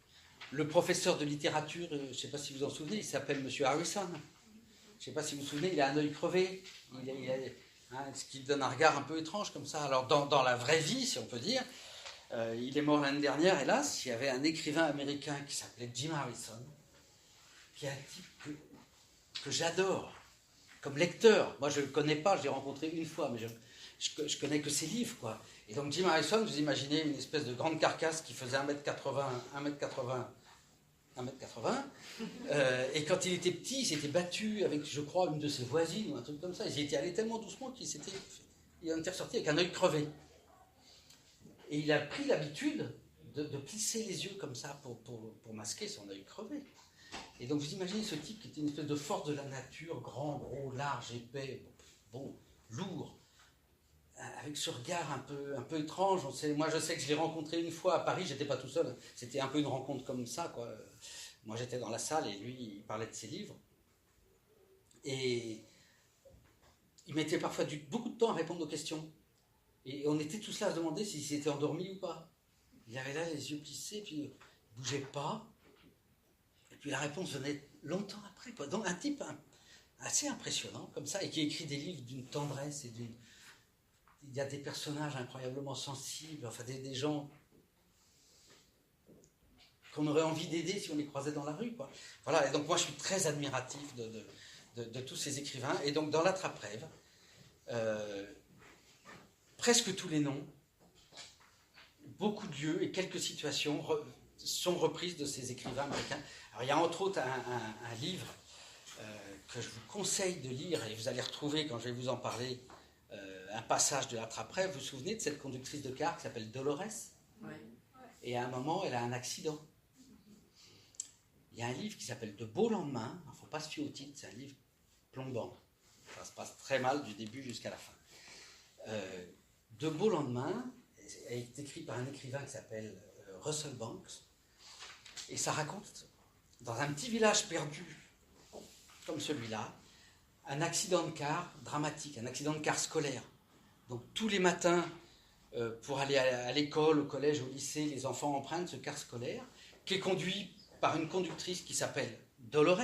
Le professeur de littérature, je ne sais pas si vous en souvenez, il s'appelle M. Harrison. Je ne sais pas si vous vous souvenez, il a un œil crevé, ce qui donne un regard un peu étrange comme ça. Alors dans la vraie vie, si on peut dire, Il est mort l'année dernière, hélas. Il y avait un écrivain américain qui s'appelait Jim Harrison, qui est un type que j'adore comme lecteur. Moi, je ne le connais pas, je l'ai rencontré une fois, mais je connais que ses livres, quoi. Et donc Jim Harrison, vous imaginez une espèce de grande carcasse qui faisait 1m80, et quand il était petit, il s'était battu avec, je crois, une de ses voisines ou un truc comme ça. Ils y étaient allés tellement doucement qu'il en était ressorti avec un œil crevé. Et il a pris l'habitude de plisser les yeux comme ça pour masquer son œil crevé. Et donc vous imaginez ce type qui était une espèce de force de la nature, grand, gros, large, épais, bon, lourd, avec ce regard un peu étrange. Moi je sais que je l'ai rencontré une fois à Paris, j'étais pas tout seul, c'était un peu une rencontre comme ça, quoi. Moi j'étais dans la salle et lui il parlait de ses livres. Et il mettait parfois beaucoup de temps à répondre aux questions. Et on était tous là à se demander s'il s'était endormi ou pas. Il avait là les yeux plissés, puis il ne bougeait pas. Et puis la réponse venait longtemps après, quoi. Donc un type assez impressionnant, comme ça, et qui écrit des livres d'une tendresse et d'une... Il y a des personnages incroyablement sensibles, enfin des gens qu'on aurait envie d'aider si on les croisait dans la rue, quoi. Voilà, et donc moi je suis très admiratif de tous ces écrivains. Et donc dans l'Attrape-Rêve, presque tous les noms, beaucoup de lieux et quelques situations sont reprises de ces écrivains américains. Alors il y a entre autres un livre que je vous conseille de lire, et vous allez retrouver, quand je vais vous en parler, un passage de l'Attrape-Rêve. Vous vous souvenez de cette conductrice de car qui s'appelle Dolores? Oui. Et à un moment, elle a un accident. Il y a un livre qui s'appelle De beaux lendemains. Il ne faut pas se fier au titre, c'est un livre plombant. Ça se passe très mal du début jusqu'à la fin. De beaux lendemains est écrit par un écrivain qui s'appelle Russell Banks. Et ça raconte, dans un petit village perdu comme celui-là, un accident de car dramatique, un accident de car scolaire. Donc tous les matins, pour aller à l'école, au collège, au lycée, les enfants empruntent ce car scolaire, qui est conduit par une conductrice qui s'appelle Dolores.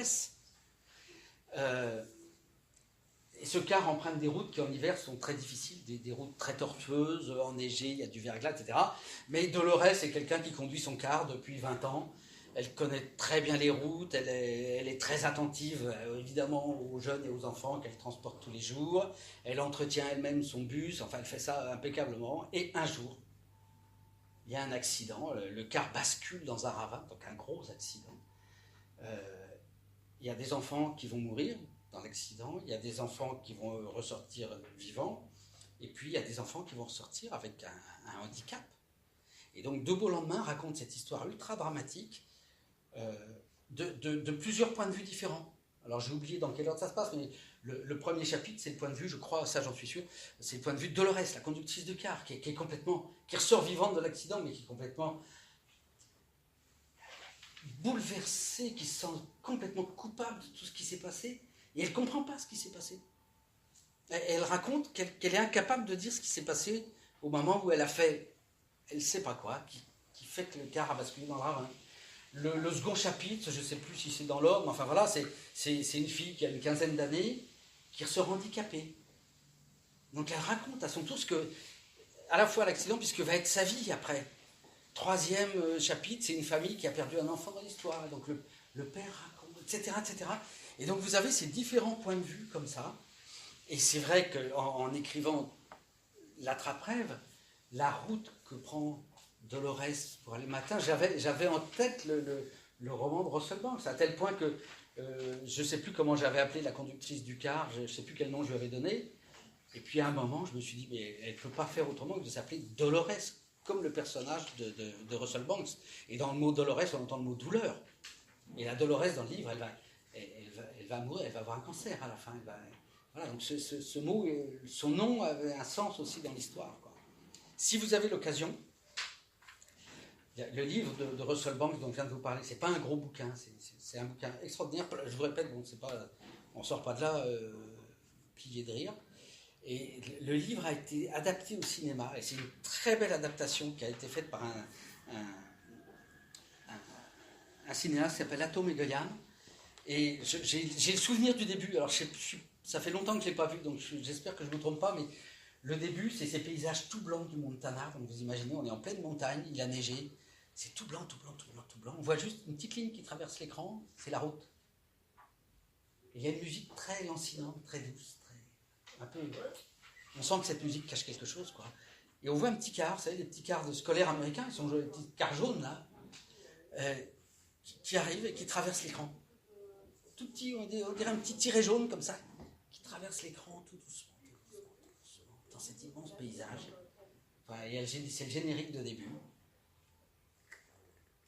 Et ce car emprunte des routes qui en hiver sont très difficiles, des routes très tortueuses, enneigées, il y a du verglas, etc. Mais Dolores est quelqu'un qui conduit son car depuis 20 ans. Elle connaît très bien les routes, elle est très attentive évidemment aux jeunes et aux enfants qu'elle transporte tous les jours. Elle entretient elle-même son bus, enfin elle fait ça impeccablement. Et un jour, il y a un accident, le car bascule dans un ravin, donc un gros accident. Il y a des enfants qui vont mourir dans l'accident, il y a des enfants qui vont ressortir vivants, et puis il y a des enfants qui vont ressortir avec un handicap. Et donc De beaux lendemains raconte cette histoire ultra dramatique de plusieurs points de vue différents. Alors j'ai oublié dans quel ordre ça se passe, mais le premier chapitre, c'est le point de vue, je crois, ça j'en suis sûr, c'est le point de vue de Dolores, la conductrice de car, qui ressort vivante de l'accident, mais qui est complètement bouleversée, qui se sent complètement coupable de tout ce qui s'est passé, et elle ne comprend pas ce qui s'est passé. Elle raconte qu'elle est incapable de dire ce qui s'est passé au moment où elle a fait, elle ne sait pas quoi, qui fait que le car a basculé dans le ravin. Le second chapitre, je ne sais plus si c'est dans l'ordre, mais enfin voilà, c'est une fille qui a une quinzaine d'années, qui ressort handicapée. Donc elle raconte à son tour ce que, à la fois l'accident, puisque va être sa vie après. Troisième chapitre, c'est une famille qui a perdu un enfant dans l'histoire, et donc le père raconte, etc., etc. Et donc vous avez ces différents points de vue comme ça, et c'est vrai qu'en écrivant l'Attrape-Rêve, la route que prend Dolores pour aller le matin, j'avais en tête le roman de Russell Banks, à tel point que je ne sais plus comment j'avais appelé la conductrice du car, je ne sais plus quel nom je lui avais donné, et puis à un moment je me suis dit, mais elle ne peut pas faire autrement que de s'appeler Dolores, comme le personnage de Russell Banks. Et dans le mot Dolores, on entend le mot douleur. Et la Dolores, dans le livre, elle va mourir, elle va avoir un cancer à la fin. Voilà, donc ce mot, son nom avait un sens aussi dans l'histoire, quoi. Si vous avez l'occasion, le livre de Russell Banks dont je viens de vous parler, c'est pas un gros bouquin, c'est un bouquin extraordinaire. Je vous répète, bon, on sort pas de là plié de rire. Et le livre a été adapté au cinéma, et c'est une très belle adaptation qui a été faite par un cinéaste qui s'appelle Atom Egoyan. Et j'ai le souvenir du début, alors ça fait longtemps que je ne l'ai pas vu, donc j'espère que je ne me trompe pas, mais Le début, c'est ces paysages tout blancs du Montana. Donc vous imaginez, on est en pleine montagne, il a neigé. C'est tout blanc, tout blanc, tout blanc, tout blanc. On voit juste une petite ligne qui traverse l'écran, c'est la route. Et il y a une musique très lancinante, très douce, un peu... On sent que cette musique cache quelque chose, quoi. Et on voit un petit car, vous savez, des petits cars de scolaires américains, ils sont des petits cars jaunes, là, qui arrivent et qui traversent l'écran. Tout petit, on dirait un petit tiret jaune, comme ça, qui traverse l'écran tout doucement, dans cet immense paysage. Enfin, c'est le générique de début.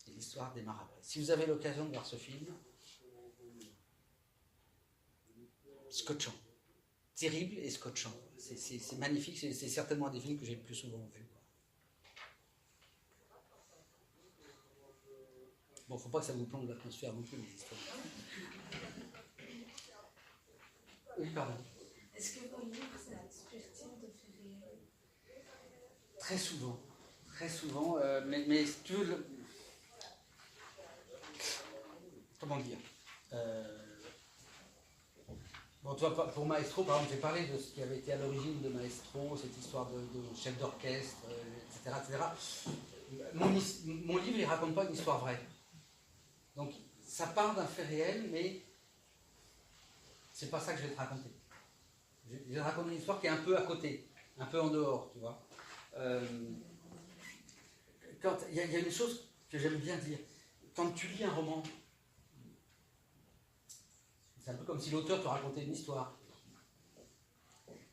Et l'histoire démarre après. Si vous avez l'occasion de voir ce film, scotchant. Terrible et scotchant. C'est magnifique, c'est certainement un des films que j'ai le plus souvent vu. Bon, faut pas que ça vous plombe l'atmosphère non plus, les histoires. Oui, pardon. Est-ce que vos livres s'inspirent-ils de faits réels? Très souvent. Très souvent. Mais si tu veux... Comment dire Bon, toi, pour Maestro, par exemple, j'ai parlé de ce qui avait été à l'origine de Maestro, cette histoire de chef d'orchestre, etc., etc. Mon livre, il ne raconte pas une histoire vraie. Donc, ça part d'un fait réel, mais c'est pas ça que je vais te raconter. Je vais te raconter une histoire qui est un peu à côté, un peu en dehors, tu vois. Il y a une chose que j'aime bien dire. Quand tu lis un roman, c'est un peu comme si l'auteur te racontait une histoire.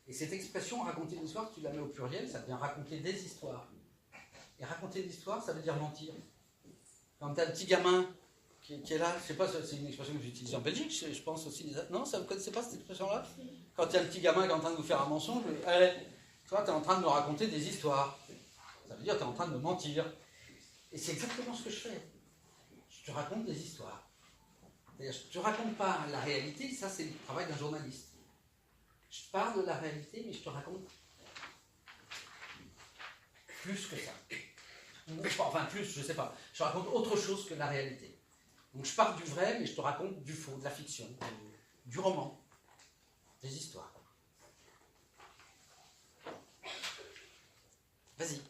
Et cette expression, raconter une histoire, tu la mets au pluriel, ça devient raconter des histoires. Et raconter des histoires, ça veut dire mentir. Quand tu as un petit gamin qui est là, je sais pas, c'est une expression que j'utilise en Belgique, je pense aussi. Non, ça, vous ne connaissez pas cette expression-là? Quand il y a un petit gamin qui est en train de vous faire un mensonge, toi, tu es en train de me raconter des histoires. Ça veut dire que tu es en train de me mentir. Et c'est exactement ce que je fais. Je te raconte des histoires. C'est-à-dire, je ne te raconte pas la réalité, ça c'est le travail d'un journaliste. Je parle de la réalité, mais je te raconte plus que ça. Enfin, plus, je ne sais pas. Je te raconte autre chose que la réalité. Donc je parle du vrai, mais je te raconte du faux, de la fiction, du roman, des histoires. Vas-y.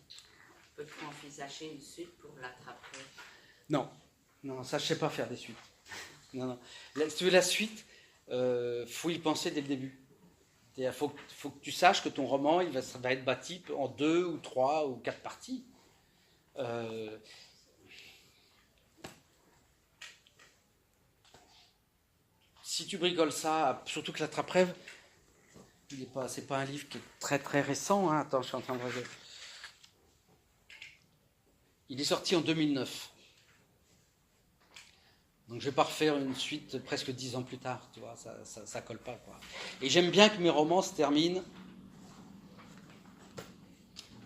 Peux-tu envisager une suite pour l'attraper? Non, ça je ne sais pas faire des suites. Non. Si tu veux la suite, faut y penser dès le début. Il faut que tu saches que ton roman, ça va être bâti en 2 ou 3 ou 4 parties. Si tu bricoles ça, surtout que l'attrape-rêve, c'est pas un livre qui est très très récent. Hein. Attends, je suis en train de regarder. Il est sorti en 2009. Donc je ne vais pas refaire une suite presque 10 ans plus tard, tu vois, ça colle pas, quoi. Et j'aime bien que mes romans se terminent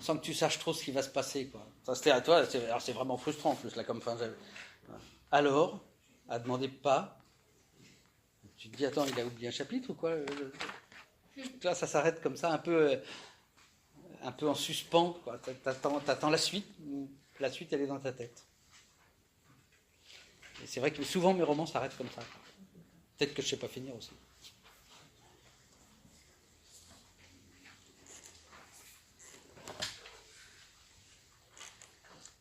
sans que tu saches trop ce qui va se passer, quoi. Alors c'est vraiment frustrant en plus, là, comme fin. Alors, à demander pas, tu te dis, attends, il a oublié un chapitre ou quoi? Là, ça s'arrête comme ça, un peu en suspens, quoi. T'attends la suite elle est dans ta tête. Et c'est vrai que souvent mes romans s'arrêtent comme ça. Peut-être que je ne sais pas finir aussi.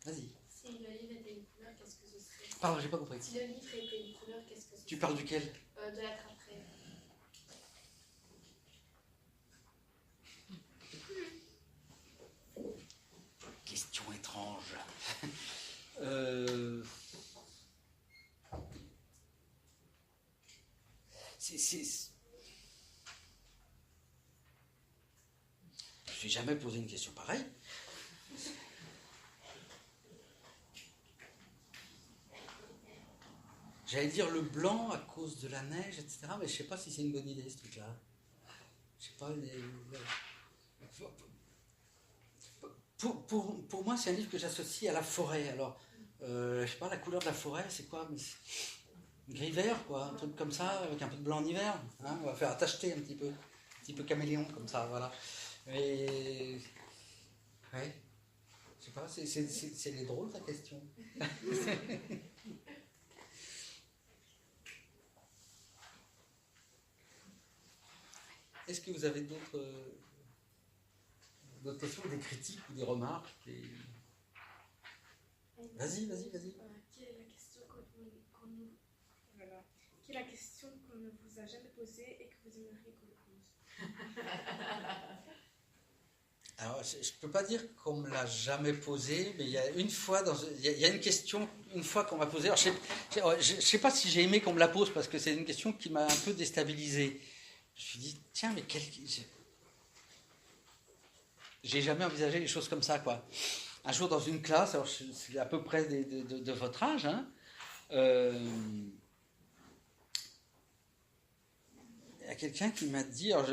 Vas-y. Si le livre était une couleur, qu'est-ce que ce serait? Pardon, j'ai pas compris. Si le livre était une couleur, qu'est-ce que ce serait? Tu parles duquel? De l'attrape-rêve. Question étrange. Je n'ai jamais posé une question pareille. J'allais dire le blanc à cause de la neige, etc. Mais je ne sais pas si c'est une bonne idée, ce truc-là. Je sais pas. Pour moi, c'est un livre que j'associe à la forêt. Alors, je sais pas, la couleur de la forêt, c'est quoi? Gris-vert, quoi, un truc comme ça, avec un peu de blanc en hiver. Hein, on va faire tacheter un petit peu caméléon, comme ça, voilà. Mais, ouais, je sais pas, c'est drôle ta question. Est-ce que vous avez d'autres d'autres questions, des critiques ou des remarques Vas-y. Quelle est la question quelle est la question qu'on ne vous a jamais posée et que vous aimeriez qu'on pose? Alors, je ne peux pas dire qu'on me l'a jamais posée, mais il y a une fois, il y a une question, une fois qu'on m'a posée. Alors, je ne sais pas si j'ai aimé qu'on me la pose, parce que c'est une question qui m'a un peu déstabilisé. Je me suis dit, tiens, mais j'ai jamais envisagé les choses comme ça, quoi. Un jour, dans une classe, alors c'est à peu près de votre âge, hein, il y a quelqu'un qui m'a dit, alors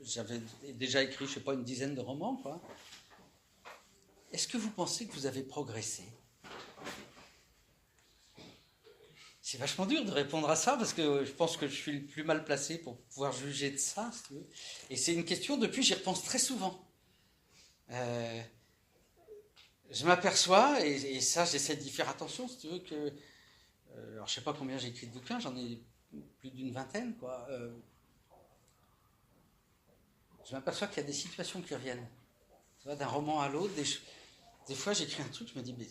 j'avais déjà écrit, je ne sais pas, une dizaine de romans, quoi. Est-ce que vous pensez que vous avez progressé? C'est vachement dur de répondre à ça, parce que je pense que je suis le plus mal placé pour pouvoir juger de ça, si tu veux. Et c'est une question, depuis, j'y repense très souvent. Je m'aperçois, et ça, j'essaie d'y faire attention, si tu veux, que... alors, je ne sais pas combien j'ai écrit de bouquins, j'en ai plus d'une vingtaine, quoi. Je m'aperçois qu'il y a des situations qui reviennent. Tu vois, d'un roman à l'autre, des fois, j'écris un truc, je me dis, mais...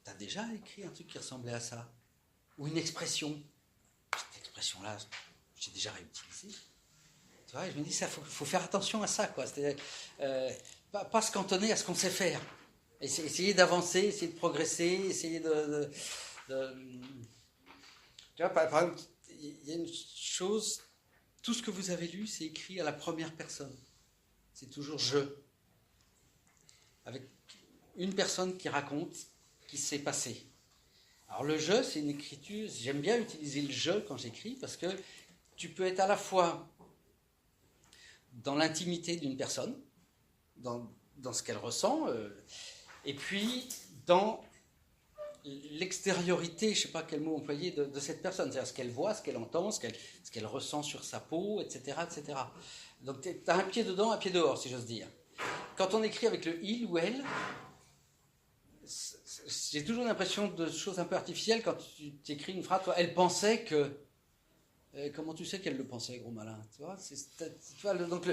T'as déjà écrit un truc qui ressemblait à ça? Ou une expression? Cette expression-là, j'ai déjà réutilisée. Tu vois, et je me dis, ça, faut faire attention à ça, quoi. C'est-à-dire, pas se cantonner à ce qu'on sait faire. Essayer d'avancer, essayer de progresser, essayer de... Tu vois, par exemple, il y a une chose, tout ce que vous avez lu, c'est écrit à la première personne. C'est toujours « je ». Avec une personne qui raconte qui s'est passé. Alors le « je », c'est une écriture, j'aime bien utiliser le « je » quand j'écris, parce que tu peux être à la fois dans l'intimité d'une personne, dans ce qu'elle ressent, et puis dans l'extériorité, je ne sais pas quel mot employer, de cette personne, c'est-à-dire ce qu'elle voit, ce qu'elle entend, ce qu'elle ressent sur sa peau, etc. etc. Donc tu as un pied dedans, un pied dehors, si j'ose dire. Quand on écrit avec le « il » ou « elle », j'ai toujours l'impression de choses un peu artificielles quand tu écris une phrase, toi, elle pensait que... comment tu sais qu'elle le pensait, gros malin? Tu vois, donc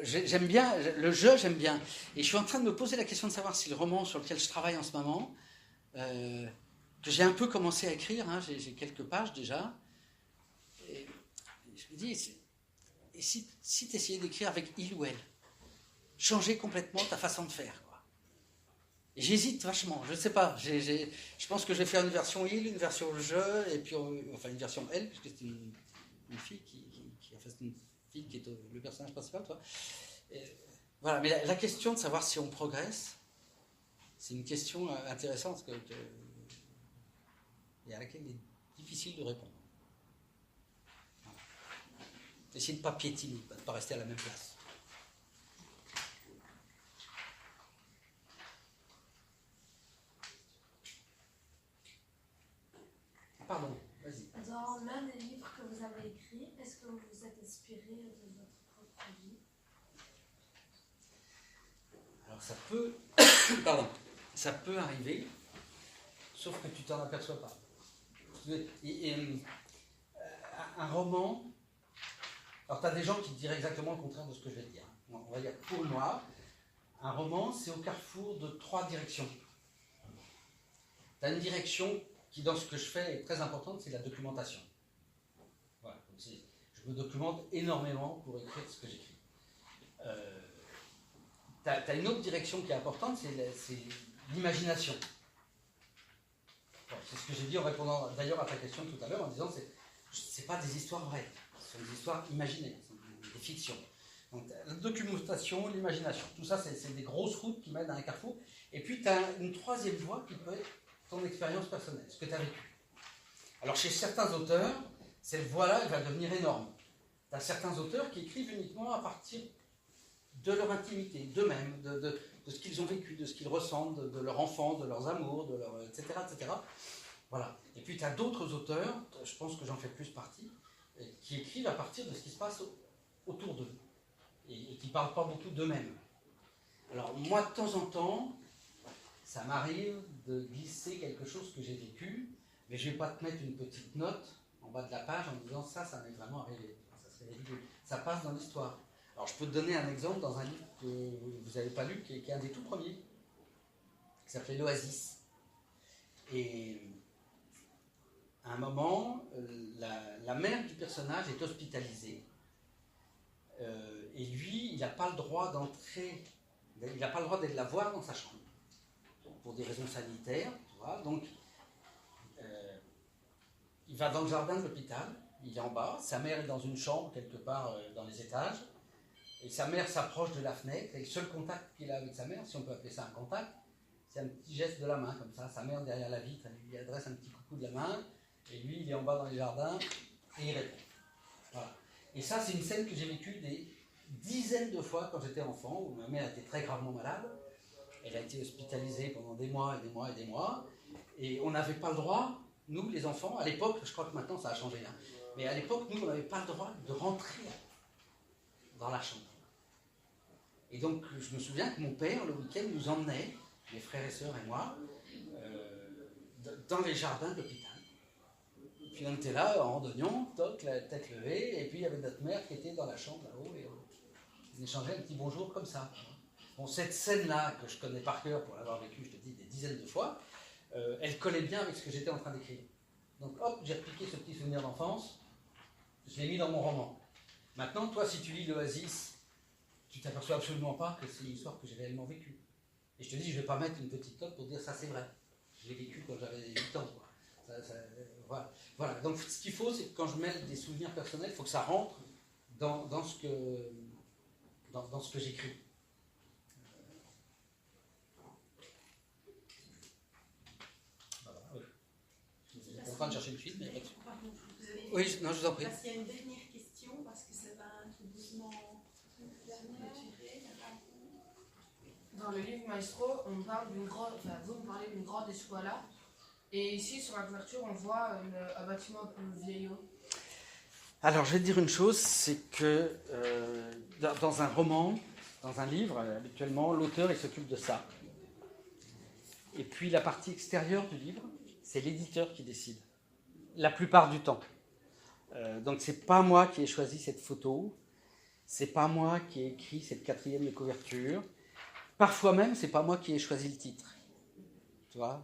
j'aime bien, le « je », j'aime bien. Et je suis en train de me poser la question de savoir si le roman sur lequel je travaille en ce moment, que j'ai un peu commencé à écrire, hein, j'ai quelques pages déjà, et je me dis, et si tu essayais d'écrire avec « il » ou « elle », changer complètement ta façon de faire, quoi. Et j'hésite vachement, je ne sais pas, je pense que je vais faire une version « il », une version « je », et puis enfin une version « elle », puisque c'est une fille enfin, c'est une fille qui est le personnage principal, toi. Voilà, mais la question de savoir si on progresse, c'est une question intéressante et à laquelle il est difficile de répondre. Voilà. Essayez de ne pas piétiner, de ne pas rester à la même place. Pardon, vas-y. Dans l'un des livres que vous avez écrits, est-ce que vous vous êtes inspiré de votre propre vie? Alors ça peut... Pardon. Ça peut arriver, sauf que tu t'en aperçois pas. Un roman... Alors tu as des gens qui te diraient exactement le contraire de ce que je vais te dire. On va dire, pour moi, un roman, c'est au carrefour de 3 directions. Tu as une direction qui, dans ce que je fais, est très importante, c'est la documentation. Voilà, donc je me documente énormément pour écrire ce que j'écris. Tu as une autre direction qui est importante, c'est l'imagination. Bon, c'est ce que j'ai dit en répondant d'ailleurs à ta question tout à l'heure, en disant que ce n'est pas des histoires vraies, ce sont des histoires imaginées, ce sont des fictions. Donc la documentation, l'imagination, tout ça, c'est des grosses routes qui mènent à un carrefour. Et puis tu as une troisième voie qui peut être ton expérience personnelle, ce que tu as vécu. Alors chez certains auteurs, cette voie-là, elle va devenir énorme. Tu as certains auteurs qui écrivent uniquement à partir de leur intimité, d'eux-mêmes, de ce qu'ils ont vécu, de ce qu'ils ressentent, de leur enfant, de leurs amours, etc., etc. Voilà. Et puis tu as d'autres auteurs, je pense que j'en fais plus partie, qui écrivent à partir de ce qui se passe autour d'eux, et qui ne parlent pas beaucoup d'eux-mêmes. Alors moi, de temps en temps, ça m'arrive de glisser quelque chose que j'ai vécu, mais je ne vais pas te mettre une petite note en bas de la page en disant ça m'est vraiment arrivé. Ça serait ridicule. ça passe dans l'histoire. Alors je peux te donner un exemple dans un livre que vous n'avez pas lu, qui est un des tout premiers, qui s'appelait L'Oasis. Et à un moment, la mère du personnage est hospitalisée. Et lui, il n'a pas le droit d'entrer, il n'a pas le droit de la voir dans sa chambre, pour des raisons sanitaires, tu vois. Donc, il va dans le jardin de l'hôpital, il est en bas, sa mère est dans une chambre quelque part dans les étages, et sa mère s'approche de la fenêtre, et le seul contact qu'il a avec sa mère, si on peut appeler ça un contact, c'est un petit geste de la main, comme ça. Sa mère, derrière la vitre, elle lui adresse un petit coucou de la main, et lui, il est en bas dans les jardins, et il répond. Voilà. Et ça, c'est une scène que j'ai vécue des dizaines de fois quand j'étais enfant, où ma mère était très gravement malade. Elle a été hospitalisée pendant des mois et des mois et des mois, et on n'avait pas le droit, nous, les enfants, à l'époque, je crois que maintenant ça a changé, hein, mais à l'époque, nous, on n'avait pas le droit de rentrer dans la chambre. Et donc, je me souviens que mon père, le week-end, nous emmenait, mes frères et sœurs et moi, dans les jardins de l'hôpital. Puis on était là, en randonnion, toc, la tête levée, et puis il y avait notre mère qui était dans la chambre là-haut, et on échangeait un petit bonjour comme ça. Bon, cette scène-là, que je connais par cœur pour l'avoir vécue, je te dis, des dizaines de fois, elle collait bien avec ce que j'étais en train d'écrire. Donc hop, j'ai repiqué ce petit souvenir d'enfance, je l'ai mis dans mon roman. Maintenant, toi, si tu lis L'Oasis, tu t'aperçois absolument pas que c'est une histoire que j'ai réellement vécue. Et je te dis, je ne vais pas mettre une petite note pour dire ça c'est vrai. Je l'ai vécu quand j'avais 8 ans. Quoi. Voilà. Donc ce qu'il faut, c'est que quand je mêle des souvenirs personnels, il faut que ça rentre dans ce que j'écris. Voilà, oui. Je suis en train de chercher une suite, mais pas de suite. Oui, non, je vous en prie. Il y a une dernière question, parce que ça va tout doucement clôturer. Dans le livre Maestro, on parle d'une grande, vous me parlez d'une grande escuela, et ici sur la couverture on voit un bâtiment un peu vieillot. Alors je vais te dire une chose, c'est que dans un roman, dans un livre, habituellement l'auteur il s'occupe de ça. Et puis la partie extérieure du livre, c'est l'éditeur qui décide, la plupart du temps. Donc c'est pas moi qui ai choisi cette photo, c'est pas moi qui ai écrit cette 4e de couverture. Parfois même, c'est pas moi qui ai choisi le titre. Tu vois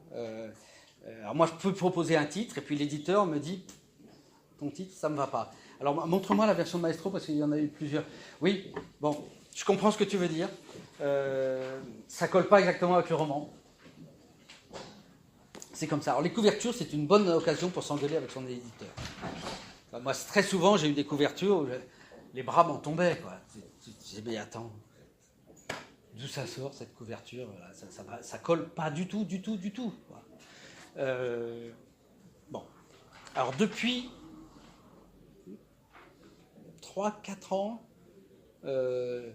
alors moi, je peux proposer un titre, et puis l'éditeur me dit « ton titre, ça me va pas ». Alors, montre-moi la version de Maestro, parce qu'il y en a eu plusieurs. Oui, bon, je comprends ce que tu veux dire. Ça colle pas exactement avec le roman. C'est comme ça. Alors, les couvertures, c'est une bonne occasion pour s'engueuler avec son éditeur. Enfin, moi, très souvent, j'ai eu des couvertures où les bras m'en tombaient, quoi. J'ai dit « mais attends ». D'où ça sort, cette couverture? Ça colle pas du tout. Quoi. Bon. Alors, depuis 3-4 ans, je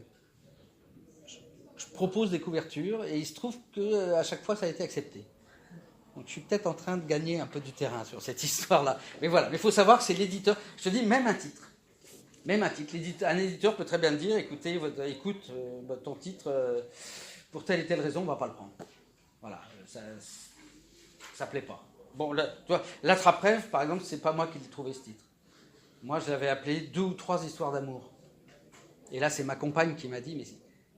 propose des couvertures et il se trouve qu'à chaque fois, ça a été accepté. Donc, je suis peut-être en train de gagner un peu du terrain sur cette histoire-là. Mais voilà, mais il faut savoir que c'est l'éditeur. Je te dis, même un titre. Un éditeur peut très bien dire, écoute, ton titre, pour telle et telle raison, on ne va pas le prendre. Voilà, ça ne plaît pas. Bon, là, tu vois, l'attrape-rêve, par exemple, c'est pas moi qui ai trouvé ce titre. Moi, je l'avais appelé 2 ou 3 histoires d'amour. Et là, c'est ma compagne qui m'a dit, mais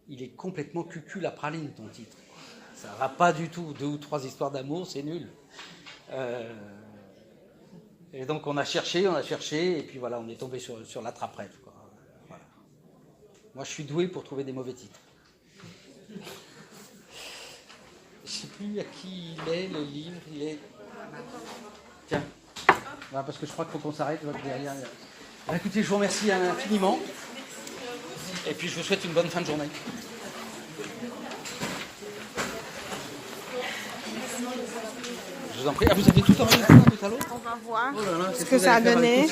il est complètement cucul à praline, ton titre. Ça ne va pas du tout. 2 ou 3 histoires d'amour, c'est nul. Et donc on a cherché, et puis voilà, on est tombé sur l'attrape-rêve. Voilà. Moi, je suis doué pour trouver des mauvais titres. Je ne sais plus à qui il est, le livre, il est... Tiens, voilà, parce que je crois qu'il faut qu'on s'arrête derrière. Alors, écoutez, je vous remercie infiniment, et puis je vous souhaite une bonne fin de journée. Je vous en prie. Ah, vous avez tout enregistré tout à l'heure ? On va voir Oh là là, ce que ça a donné.